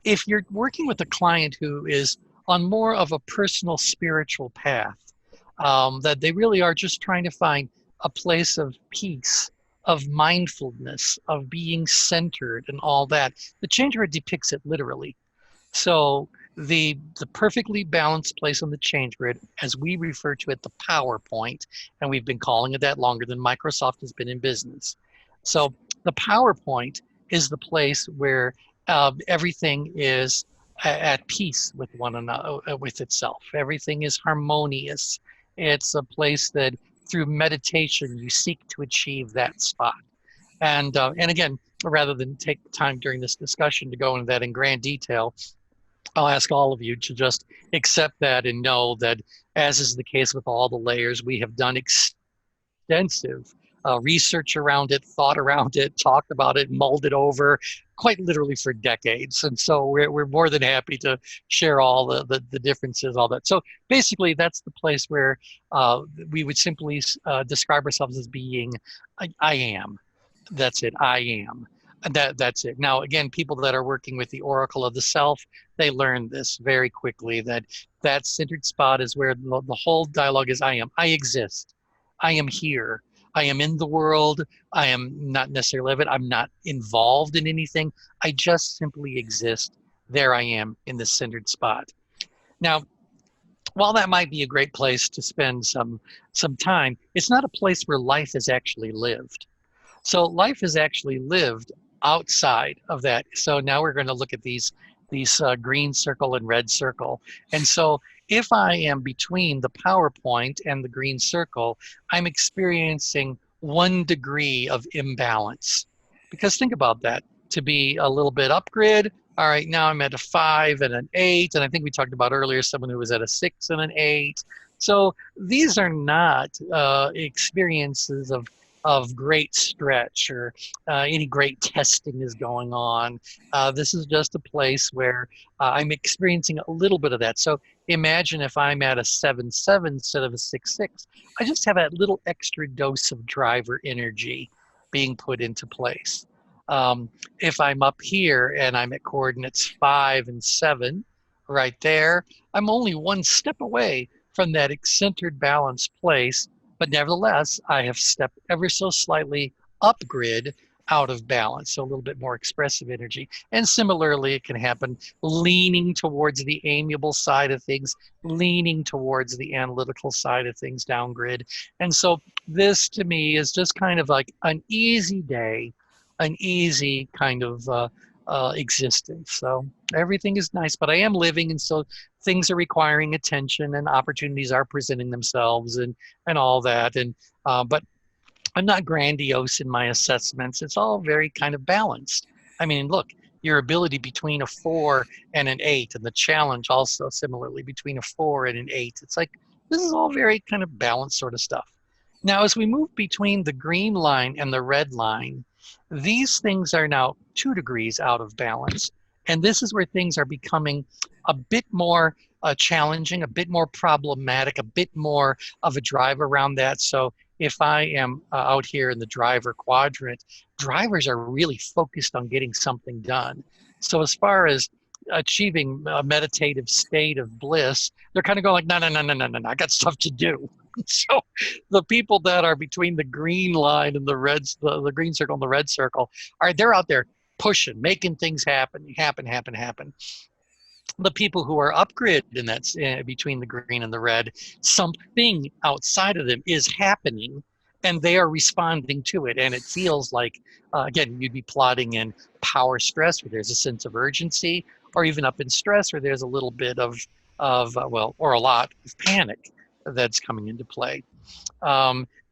If you're working with a client who is on more of a personal spiritual path, that they really are just trying to find a place of peace, of mindfulness, of being centered and all that, the change grid depicts it literally. So the perfectly balanced place on the change grid, as we refer to it, the PowerPoint, and we've been calling it that longer than Microsoft has been in business. So the PowerPoint is the place where everything is at peace with one another, with itself. Everything is harmonious. It's a place that through meditation you seek to achieve that spot. And again, rather than take time during this discussion to go into that in grand detail, I'll ask all of you to just accept that and know that, as is the case with all the layers, we have done extensive research around it, thought around it, talked about it, mulled it over, quite literally for decades. And so we're more than happy to share all the differences, all that. So basically, that's the place where we would simply describe ourselves as being, I am. That's it, I am. That's it. Now, again, people that are working with the oracle of the self, they learn this very quickly, that centered spot is where the whole dialogue is, I am. I exist. I am here. I am in the world. I am not necessarily of it. I'm not involved in anything. I just simply exist. There I am in the centered spot. Now, while that might be a great place to spend some time, it's not a place where life is actually lived. So life is actually lived outside of that. So now we're going to look at these these green circle and red circle. And so if I am between the PowerPoint and the green circle, I'm experiencing 1 degree of imbalance. Because think about that, to be a little bit up grid, all right, now I'm at a 5 and an 8, and I think we talked about earlier someone who was at a 6 and an 8. So these are not experiences of great stretch or any great testing is going on. This is just a place where I'm experiencing a little bit of that. So imagine if I'm at a 7-7 instead of a 6-6. I just have a little extra dose of driver energy being put into place. If I'm up here and I'm at coordinates 5 and 7, right there, I'm only 1 step away from that centered balanced place, but nevertheless, I have stepped ever so slightly up grid out of balance, so a little bit more expressive energy. And similarly, it can happen leaning towards the amiable side of things, leaning towards the analytical side of things down grid. And so this to me is just kind of like an easy day, an easy kind of existence. So everything is nice, but I am living, and so things are requiring attention and opportunities are presenting themselves and all that. And but I'm not grandiose in my assessments. It's all very kind of balanced. I mean, look, your ability between a 4 and an 8, and the challenge also similarly between a 4 and an 8. It's like, this is all very kind of balanced sort of stuff. Now, as we move between the green line and the red line, these things are now 2 degrees out of balance. And this is where things are becoming a bit more challenging, a bit more problematic, a bit more of a drive around that. So if I am out here in the driver quadrant, drivers are really focused on getting something done. So as far as achieving a meditative state of bliss, they're kind of going like, no, I got stuff to do. So the people that are between the green line and the red, the green circle and the red circle, they're out there pushing, making things happen. The people who are upgraded in that between the green and the red, something outside of them is happening and they are responding to it. And it feels like, again, you'd be plotting in power stress where there's a sense of urgency, or even up in stress where there's a little bit of well, or a lot of panic that's coming into play.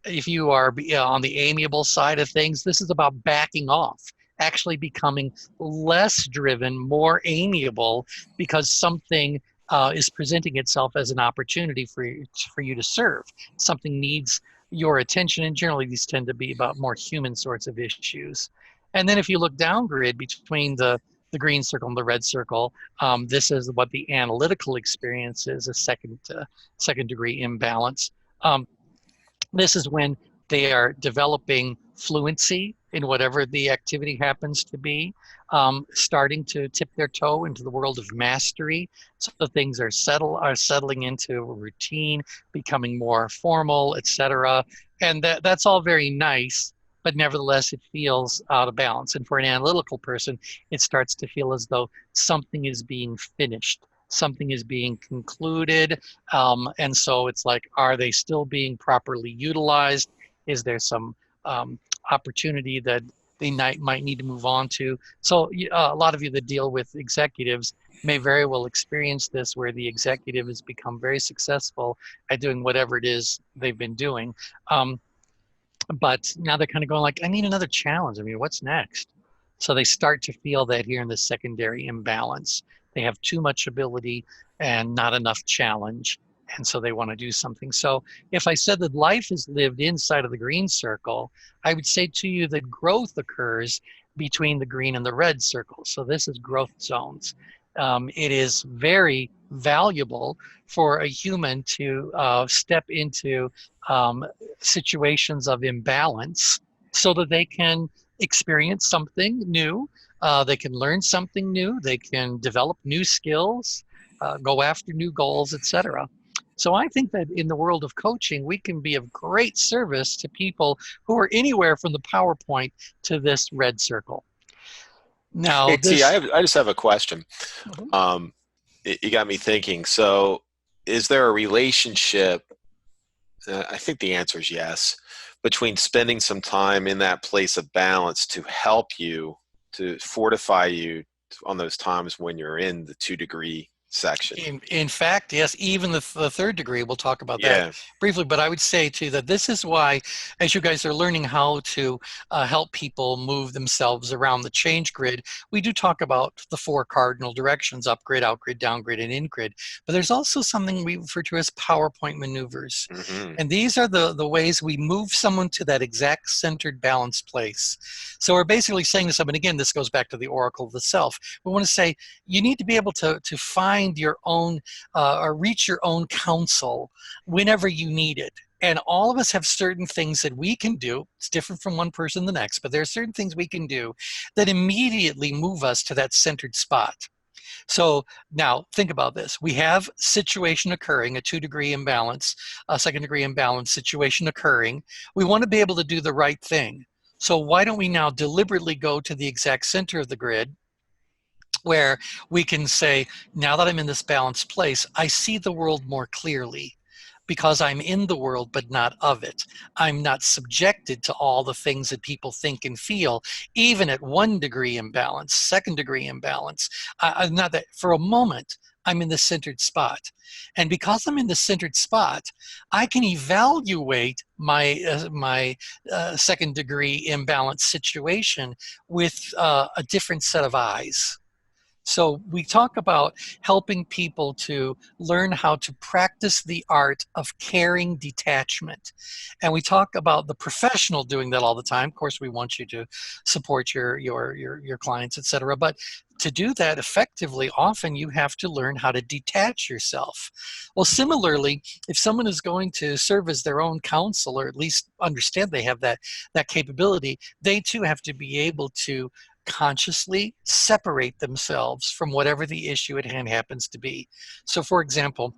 If you are on the amiable side of things, this is about backing off, actually becoming less driven, more amiable, because something is presenting itself as an opportunity for you to serve. Something needs your attention, and generally these tend to be about more human sorts of issues. And then if you look down grid between the green circle and the red circle, this is what the analytical experience is, a second degree imbalance. This is when they are developing fluency in whatever the activity happens to be, starting to tip their toe into the world of mastery. So things are settling into a routine, becoming more formal, etc. And that's all very nice, but nevertheless, it feels out of balance. And for an analytical person, it starts to feel as though something is being finished, something is being concluded. And so it's like, are they still being properly utilized? Is there some opportunity that they might need to move on to? So a lot of you that deal with executives may very well experience this, where the executive has become very successful at doing whatever it is they've been doing. But now they're kind of going like, I need another challenge. I mean, what's next? So they start to feel that here in the secondary imbalance. They have too much ability and not enough challenge. And so they want to do something. So if I said that life is lived inside of the green circle, I would say to you that growth occurs between the green and the red circle. So this is growth zones. It is very valuable for a human to step into situations of imbalance so that they can experience something new. They can learn something new. They can develop new skills, go after new goals, etc. So I think that in the world of coaching, we can be of great service to people who are anywhere from the PowerPoint to this red circle. Now, hey, T, I just have a question. You got me thinking. So is there a relationship, I think the answer is yes, between spending some time in that place of balance to help you, to fortify you on those times when you're in the 2-degree section. In fact, yes, even the third degree, we'll talk about that Yeah. briefly, but I would say too that this is why, as you guys are learning how to help people move themselves around the change grid, we do talk about the 4 cardinal directions: upgrid, outgrid, downgrid, and ingrid. But there's also something we refer to as PowerPoint maneuvers. Mm-hmm. And these are the ways we move someone to that exact centered balanced place. So we're basically saying to someone, again, this goes back to the oracle of the self. We want to say, you need to be able to find your own or reach your own counsel whenever you need it. And all of us have certain things that we can do. It's different from one person to the next, but there are certain things we can do that immediately move us to that centered spot. So now think about this. We have situation occurring, a 2-degree imbalance, a 2nd-degree imbalance situation occurring. We want to be able to do the right thing. So why don't we now deliberately go to the exact center of the grid, where we can say, now that I'm in this balanced place, I see the world more clearly because I'm in the world but not of it. I'm not subjected to all the things that people think and feel, even at 1-degree imbalance, 2nd-degree imbalance. I'm not that. For a moment, I'm in the centered spot. And because I'm in the centered spot, I can evaluate my 2nd-degree imbalance situation with a different set of eyes. So we talk about helping people to learn how to practice the art of caring detachment. And we talk about the professional doing that all the time. Of course, we want you to support your clients, et cetera. But to do that effectively, often you have to learn how to detach yourself. Well, similarly, if someone is going to serve as their own counsel, or at least understand they have that capability, they too have to be able to consciously separate themselves from whatever the issue at hand happens to be. So, for example,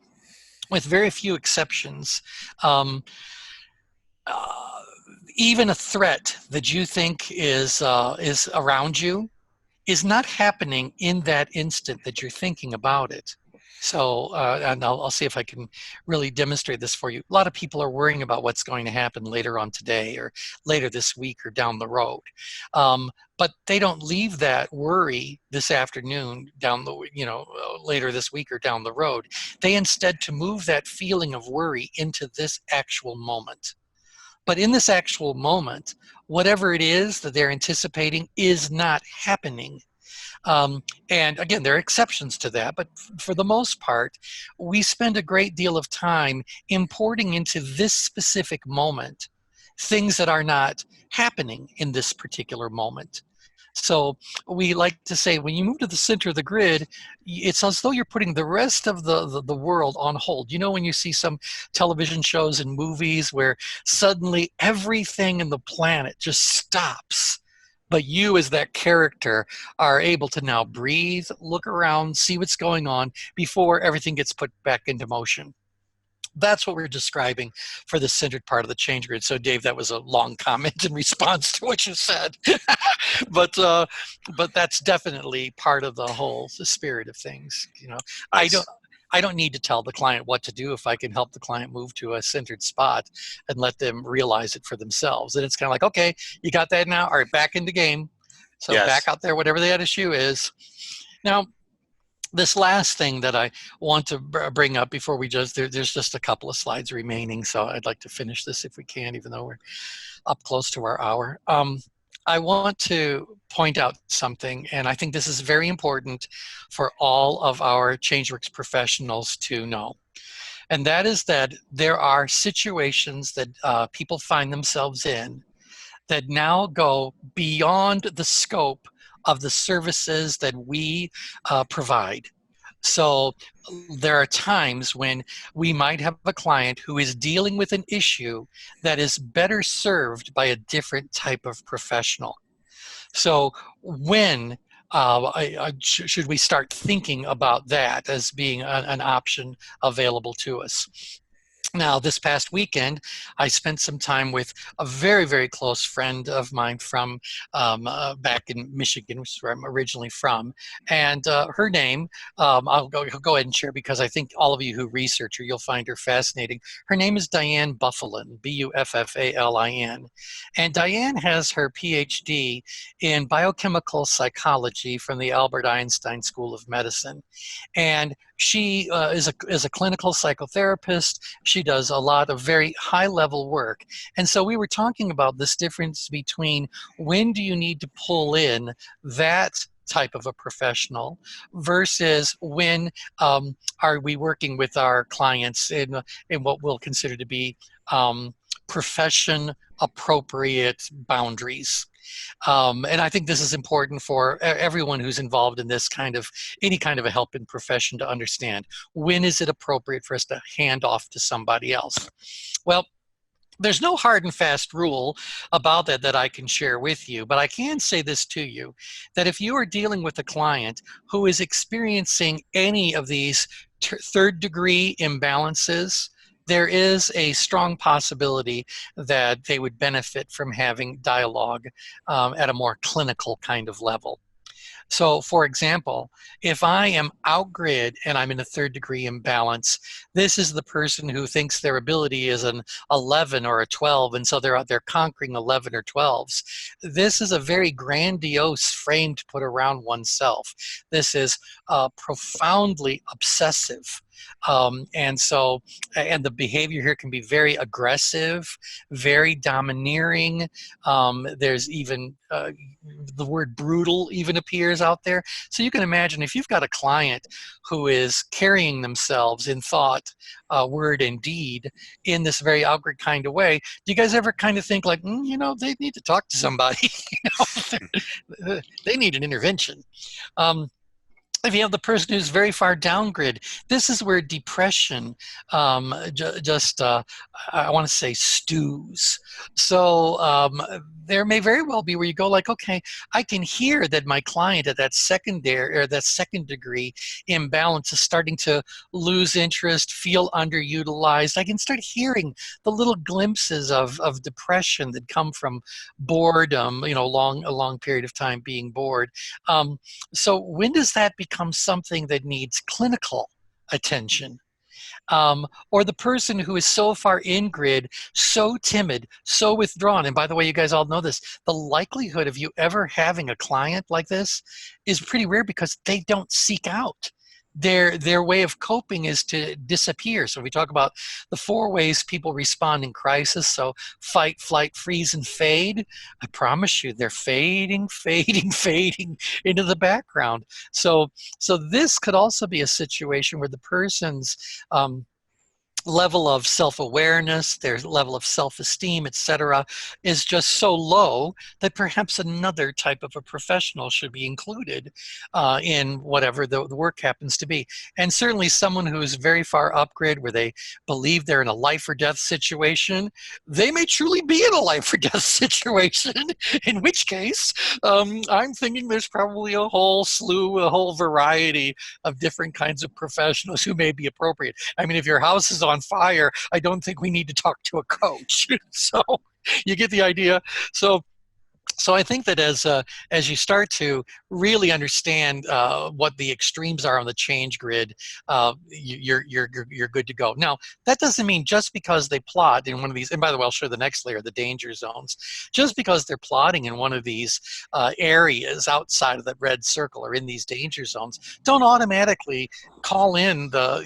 with very few exceptions, even a threat that you think is around you is not happening in that instant that you're thinking about it. So, and I'll see if I can really demonstrate this for you. A lot of people are worrying about what's going to happen later on today, or later this week, or down the road. But they don't leave that worry this afternoon down the, later this week or down the road. They instead to move that feeling of worry into this actual moment. But in this actual moment, whatever it is that they're anticipating is not happening. And again, there are exceptions to that, but for the most part, we spend a great deal of time importing into this specific moment things that are not happening in this particular moment. So we like to say, when you move to the center of the grid, it's as though you're putting the rest of the world on hold. You know, when you see some television shows and movies where suddenly everything in the planet just stops, but you as that character are able to now breathe, look around, see what's going on before everything gets put back into motion. That's what we're describing for the centered part of the change grid. So, Dave, that was a long comment in response to what you said, but that's definitely part of the whole spirit of things. Nice. I don't need to tell the client what to do if I can help the client move to a centered spot and let them realize it for themselves. And it's kind of like, okay, you got that now. All right, back in the game. So Yes. back out there, whatever the issue is. Now, this last thing that I want to bring up before we there's just a couple of slides remaining, so I'd like to finish this if we can, even though we're up close to our hour. I want to point out something, and I think this is very important for all of our ChangeWorks professionals to know. And that is that there are situations that people find themselves in that now go beyond the scope of the services that we provide. So there are times when we might have a client who is dealing with an issue that is better served by a different type of professional. So when should we start thinking about that as being an option available to us? Now, this past weekend, I spent some time with a very, very close friend of mine from back in Michigan, which is where I'm originally from. And her name, I'll go ahead and share because I think all of you who research her, you'll find her fascinating. Her name is Diane Buffalin, Buffalin. And Diane has her PhD in biochemical psychology from the Albert Einstein School of Medicine. And she is a clinical psychotherapist. She does a lot of very high level work. And so we were talking about this difference between when do you need to pull in that type of a professional versus when are we working with our clients in what we'll consider to be profession appropriate boundaries. And I think this is important for everyone who's involved in this kind of any kind of a helping profession to understand. When is it appropriate for us to hand off to somebody else? Well, there's no hard and fast rule about that I can share with you, but I can say this to you, that if you are dealing with a client who is experiencing any of these third degree imbalances, there is a strong possibility that they would benefit from having dialogue at a more clinical kind of level. So, for example, if I am outgrid and I'm in a third degree imbalance, this is the person who thinks their ability is an 11 or a 12, and so they're out there conquering 11 or 12s. This is a very grandiose frame to put around oneself. This is profoundly obsessive. And the behavior here can be very aggressive, very domineering. There's even the word brutal even appears out there. So you can imagine if you've got a client who is carrying themselves in thought, word, and deed in this very outward kind of way, do you guys ever kind of think like, they need to talk to somebody? They need an intervention. If you have the person who's very far down grid, this is where depression I want to say stews. So there may very well be where you go like, okay, I can hear that my client at that secondary or that second degree imbalance is starting to lose interest, feel underutilized. I can start hearing the little glimpses of depression that come from boredom, a long period of time being bored. So when does that become something that needs clinical attention? Or the person who is so far in grid, so timid, so withdrawn. And by the way, you guys all know this, the likelihood of you ever having a client like this is pretty rare because they don't seek out. Their way of coping is to disappear. So we talk about the 4 ways people respond in crisis. So fight, flight, freeze, and fade. I promise you, they're fading into the background. So this could also be a situation where the person's level of self-awareness, their level of self-esteem, etc., is just so low that perhaps another type of a professional should be included in whatever the work happens to be. And certainly someone who is very far upgrid where they believe they're in a life or death situation, they may truly be in a life or death situation, in which case I'm thinking there's probably a whole variety of different kinds of professionals who may be appropriate. I mean, if your house is on fire, I don't think we need to talk to a coach. So you get the idea. So I think that as you start to really understand what the extremes are on the change grid, you're good to go. Now, that doesn't mean just because they plot in one of these, and by the way, I'll show the next layer, the danger zones, just because they're plotting in one of these areas outside of the red circle or in these danger zones, don't automatically call in the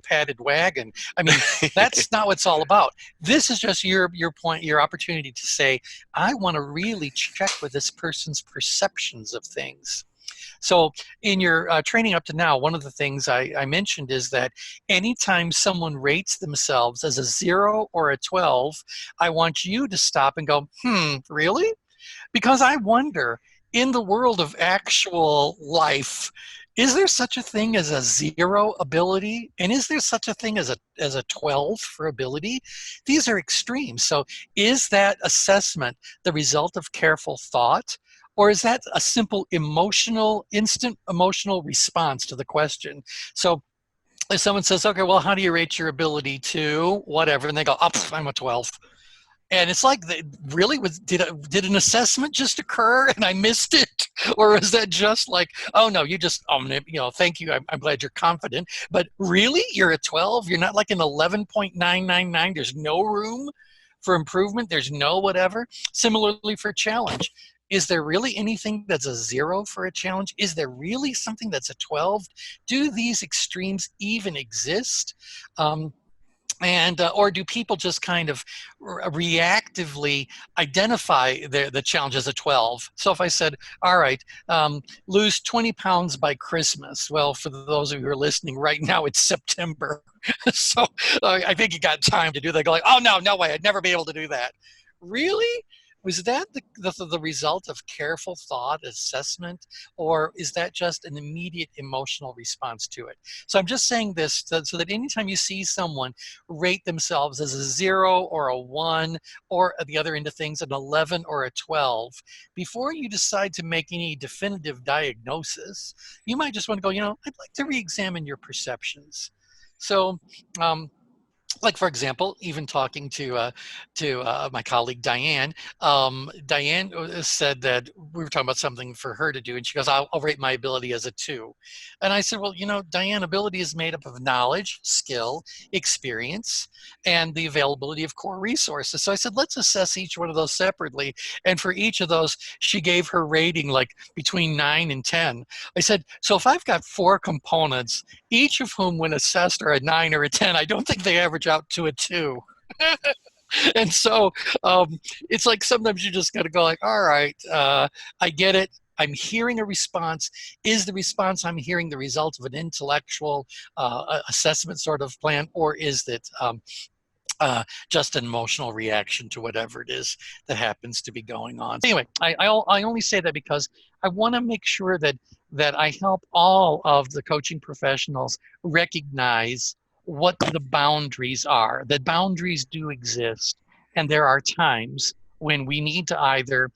padded wagon. I mean, that's not what it's all about. This is just your point, your opportunity to say, I want to really check with this person's perceptions of things. So in your training up to now, one of the things I mentioned is that anytime someone rates themselves as a 0 or a 12, I want you to stop and go, really? Because I wonder, in the world of actual life, is there such a thing as a 0 ability? And is there such a thing as a 12 for ability? These are extremes. So is that assessment the result of careful thought? Or is that a simple instant emotional response to the question? So if someone says, okay, well, how do you rate your ability to whatever? And they go, oh, I'm a 12. And it's like, really, did an assessment just occur and I missed it? Or is that just like, oh no, you just, thank you, I'm glad you're confident. But really, you're a 12? You're not like an 11.999? There's no room for improvement? There's no whatever? Similarly for challenge. Is there really anything that's a 0 for a challenge? Is there really something that's a 12? Do these extremes even exist? Or do people just kind of reactively identify the challenge as a 12? So if I said, all right, lose 20 pounds by Christmas. Well, for those of you who are listening right now, it's September. So I think you got time to do that. Go like, oh, no way, I'd never be able to do that. Really? Was that the result of careful thought, assessment, or is that just an immediate emotional response to it? So I'm just saying this so that anytime you see someone rate themselves as a 0 or a 1, or at the other end of things, an 11 or a 12, before you decide to make any definitive diagnosis, you might just want to go, I'd like to re-examine your perceptions. So, like, for example, even talking to my colleague Diane, Diane said that we were talking about something for her to do, and she goes, I'll rate my ability as a 2. And I said, well, Diane, ability is made up of knowledge, skill, experience, and the availability of core resources. So I said, let's assess each one of those separately. And for each of those, she gave her rating like between 9 and 10. I said, so if I've got 4 components, each of whom when assessed are a 9 or a 10, I don't think they average out to a 2. And so it's like sometimes you just got to go like, all right, I get it. I'm hearing a response. Is the response I'm hearing the result of an intellectual assessment sort of plan, or is it just an emotional reaction to whatever it is that happens to be going on? Anyway, I only say that because I want to make sure that I help all of the coaching professionals recognize what the boundaries are, that boundaries do exist. And there are times when we need to either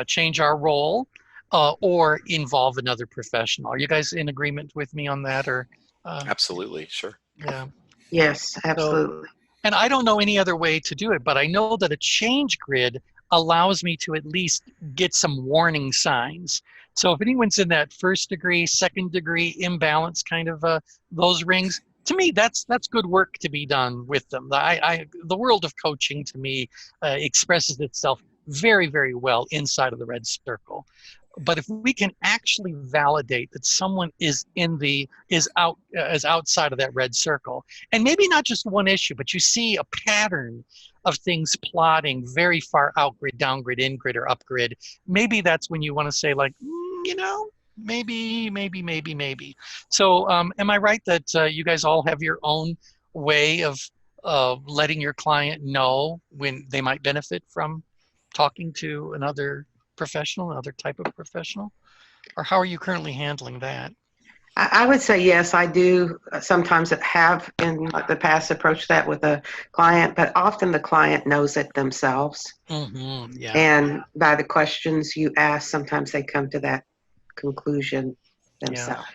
change our role or involve another professional. Are you guys in agreement with me on that? Or Absolutely, sure. Yeah. Yes, absolutely. And I don't know any other way to do it, but I know that a change grid allows me to at least get some warning signs. So if anyone's in that 1st degree, 2nd degree imbalance kind of those rings, to me, that's good work to be done with them. The world of coaching to me expresses itself very, very well inside of the red circle. But if we can actually validate that someone is outside of that red circle, and maybe not just one issue, but you see a pattern of things plotting very far out grid, down grid, in grid, or up grid, maybe that's when you want to say like, maybe. So am I right that you guys all have your own way of letting your client know when they might benefit from talking to another professional, another type of professional? Or how are you currently handling that? I would say yes, I do sometimes have in the past approached that with a client, but often the client knows it themselves. Mm-hmm, yeah. And by the questions you ask, sometimes they come to that conclusion themselves.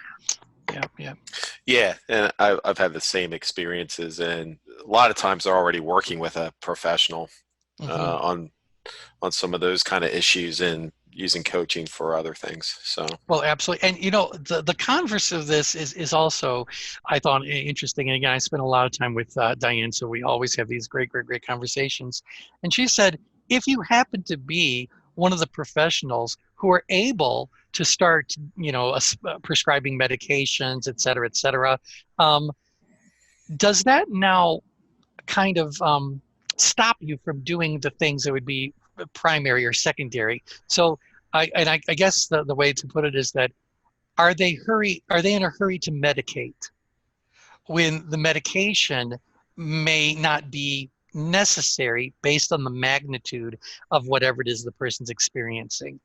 Yeah, and I've had the same experiences, and a lot of times they're already working with a professional on some of those kind of issues and using coaching for other things. So well, absolutely. And the converse of this is also, I thought, interesting. And again, I spent a lot of time with Diane, so we always have these great conversations. And she said, if you happen to be one of the professionals who are able to start, prescribing medications, et cetera, does that now kind of stop you from doing the things that would be primary or secondary? So I guess the way to put it is that are they in a hurry to medicate when the medication may not be necessary based on the magnitude of whatever it is the person's experiencing?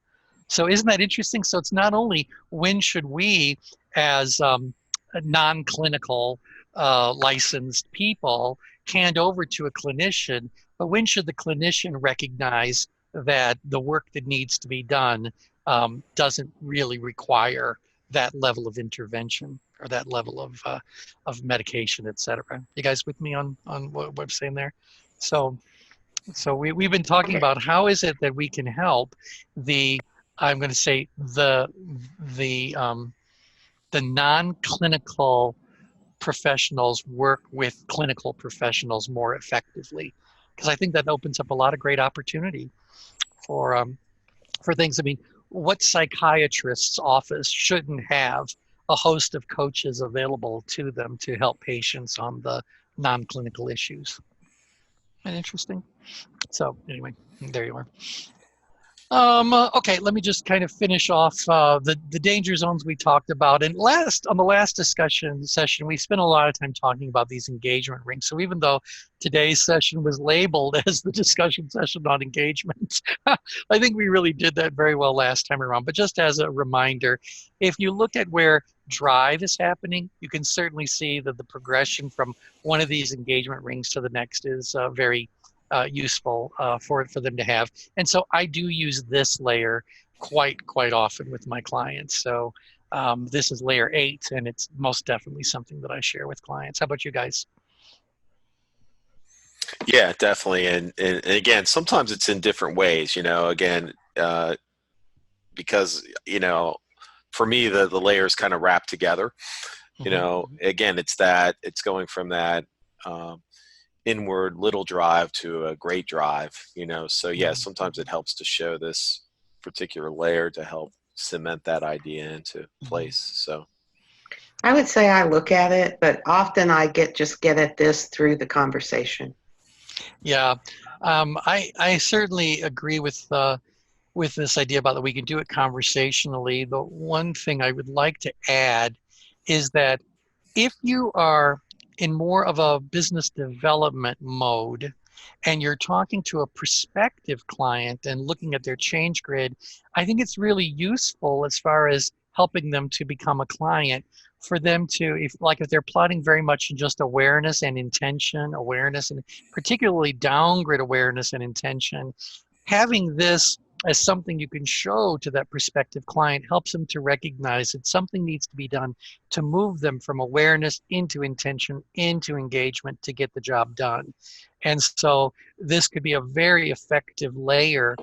So isn't that interesting? So it's not only when should we as non-clinical licensed people hand over to a clinician, but when should the clinician recognize that the work that needs to be done doesn't really require that level of intervention or that level of medication, et cetera. You guys with me on what I'm saying there? So we've been talking Okay. about how is it that we can help I'm going to say the non-clinical professionals work with clinical professionals more effectively, because I think that opens up a lot of great opportunity for things. I mean, what psychiatrist's office shouldn't have a host of coaches available to them to help patients on the non-clinical issues? Isn't that interesting? So anyway, there you are. Okay, let me just kind of finish off the danger zones we talked about. And on the last discussion session, we spent a lot of time talking about these engagement rings. So even though today's session was labeled as the discussion session on engagement, I think we really did that very well last time around. But just as a reminder, if you look at where drive is happening, you can certainly see that the progression from one of these engagement rings to the next is very useful for them to have. And so I do use this layer quite often with my clients. So this is layer 8, and it's most definitely something that I share with clients. How about you guys? Yeah, definitely. And again, sometimes it's in different ways, again, because, for me, the layers kind of wrap together, again, it's going from that, inward little drive to a great drive, so yeah, sometimes it helps to show this particular layer to help cement that idea into place. So I would say I look at it, but often I just get at this through the conversation. Yeah, I certainly agree with this idea about that we can do it conversationally. The one thing I would like to add is that if you are in more of a business development mode and you're talking to a prospective client and looking at their change grid, I think it's really useful as far as helping them to become a client, for them to, if they're plotting very much in just awareness and particularly down-grid awareness and intention, having this as something you can show to that prospective client helps them to recognize that something needs to be done to move them from awareness into intention, into engagement to get the job done. And so this could be a very effective layer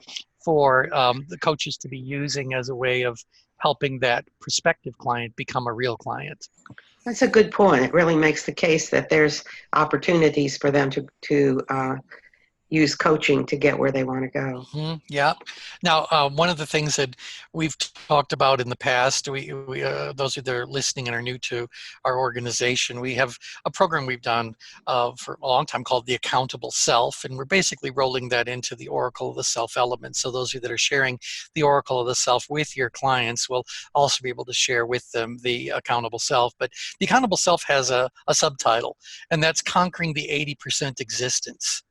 for the coaches to be using as a way of helping that prospective client become a real client. That's a good point. It really makes the case that there's opportunities for them to use coaching to get where they want to go. Yeah. Now, one of the things that we've talked about in the past, we those who are listening and are new to our organization, we have a program we've done for a long time called the Accountable Self, and we're basically rolling that into the Oracle of the Self element. So those of you that are sharing the Oracle of the Self with your clients will also be able to share with them the Accountable Self. But the Accountable Self has a subtitle, and that's Conquering the 80% Existence.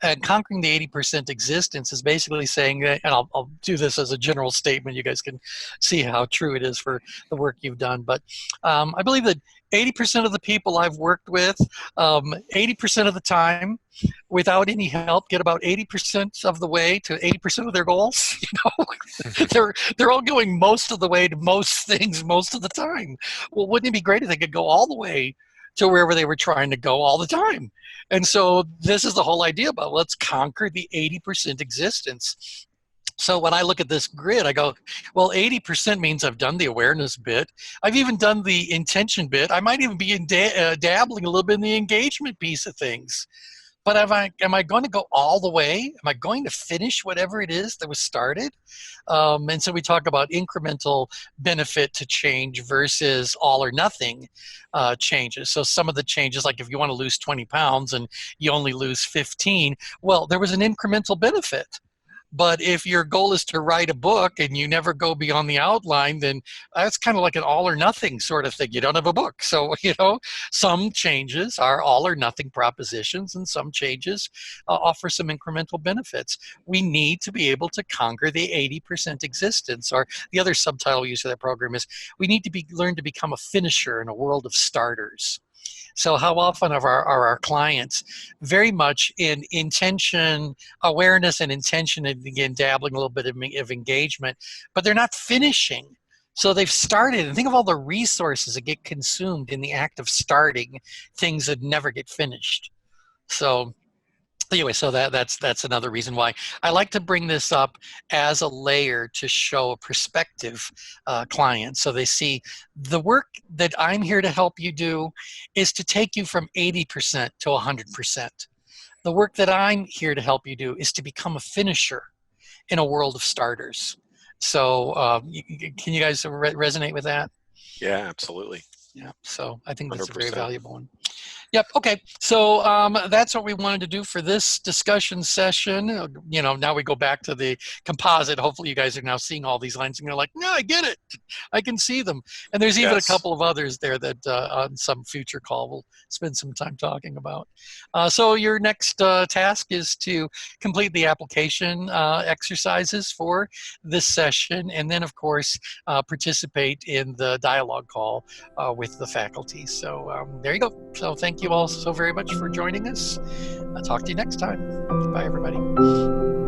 And conquering the 80% existence is basically saying that, and I'll do this as a general statement, you guys can see how true it is for the work you've done, but I believe that 80% of the people I've worked with, 80% of the time, without any help, get about 80% of the way to 80% of their goals. They're all going most of the way to most things most of the time. Well, wouldn't it be great if they could go all the way to wherever they were trying to go all the time? And so this is the whole idea about let's conquer the 80% existence. So when I look at this grid, I go, well, 80% means I've done the awareness bit. I've even done the intention bit. I might even be dabbling a little bit in the engagement piece of things. But am I going to go all the way? Am I going to finish whatever it is that was started? And so we talk about incremental benefit to change versus all or nothing changes. So some of the changes, like if you want to lose 20 pounds and you only lose 15, well, there was an incremental benefit. But if your goal is to write a book and you never go beyond the outline, then that's kind of like an all or nothing sort of thing. You don't have a book. So, some changes are all or nothing propositions, and some changes offer some incremental benefits. We need to be able to conquer the 80% existence. Or the other subtitle we use for that program is we need to learn to become a finisher in a world of starters. So how often are our clients very much in intention, awareness and intention, and again, dabbling a little bit of engagement, but they're not finishing. So they've started, and think of all the resources that get consumed in the act of starting things that never get finished. So anyway, so that's another reason why I like to bring this up as a layer to show a prospective client, so they see the work that I'm here to help you do is to take you from 80% to 100%. The work that I'm here to help you do is to become a finisher in a world of starters. So can you guys resonate with that? Yeah, absolutely. Yeah, so I think that's 100%. a very valuable one. Yep. Okay. So that's what we wanted to do for this discussion session. You know, now we go back to the composite. Hopefully you guys are now seeing all these lines and you're like, no, I get it. I can see them. And there's even a couple of others there that on some future call we'll spend some time talking about. So your next task is to complete the application exercises for this session. And then, of course, participate in the dialogue call with the faculty. So there you go. So thank you all so very much for joining us. I'll talk to you next time. Bye, everybody.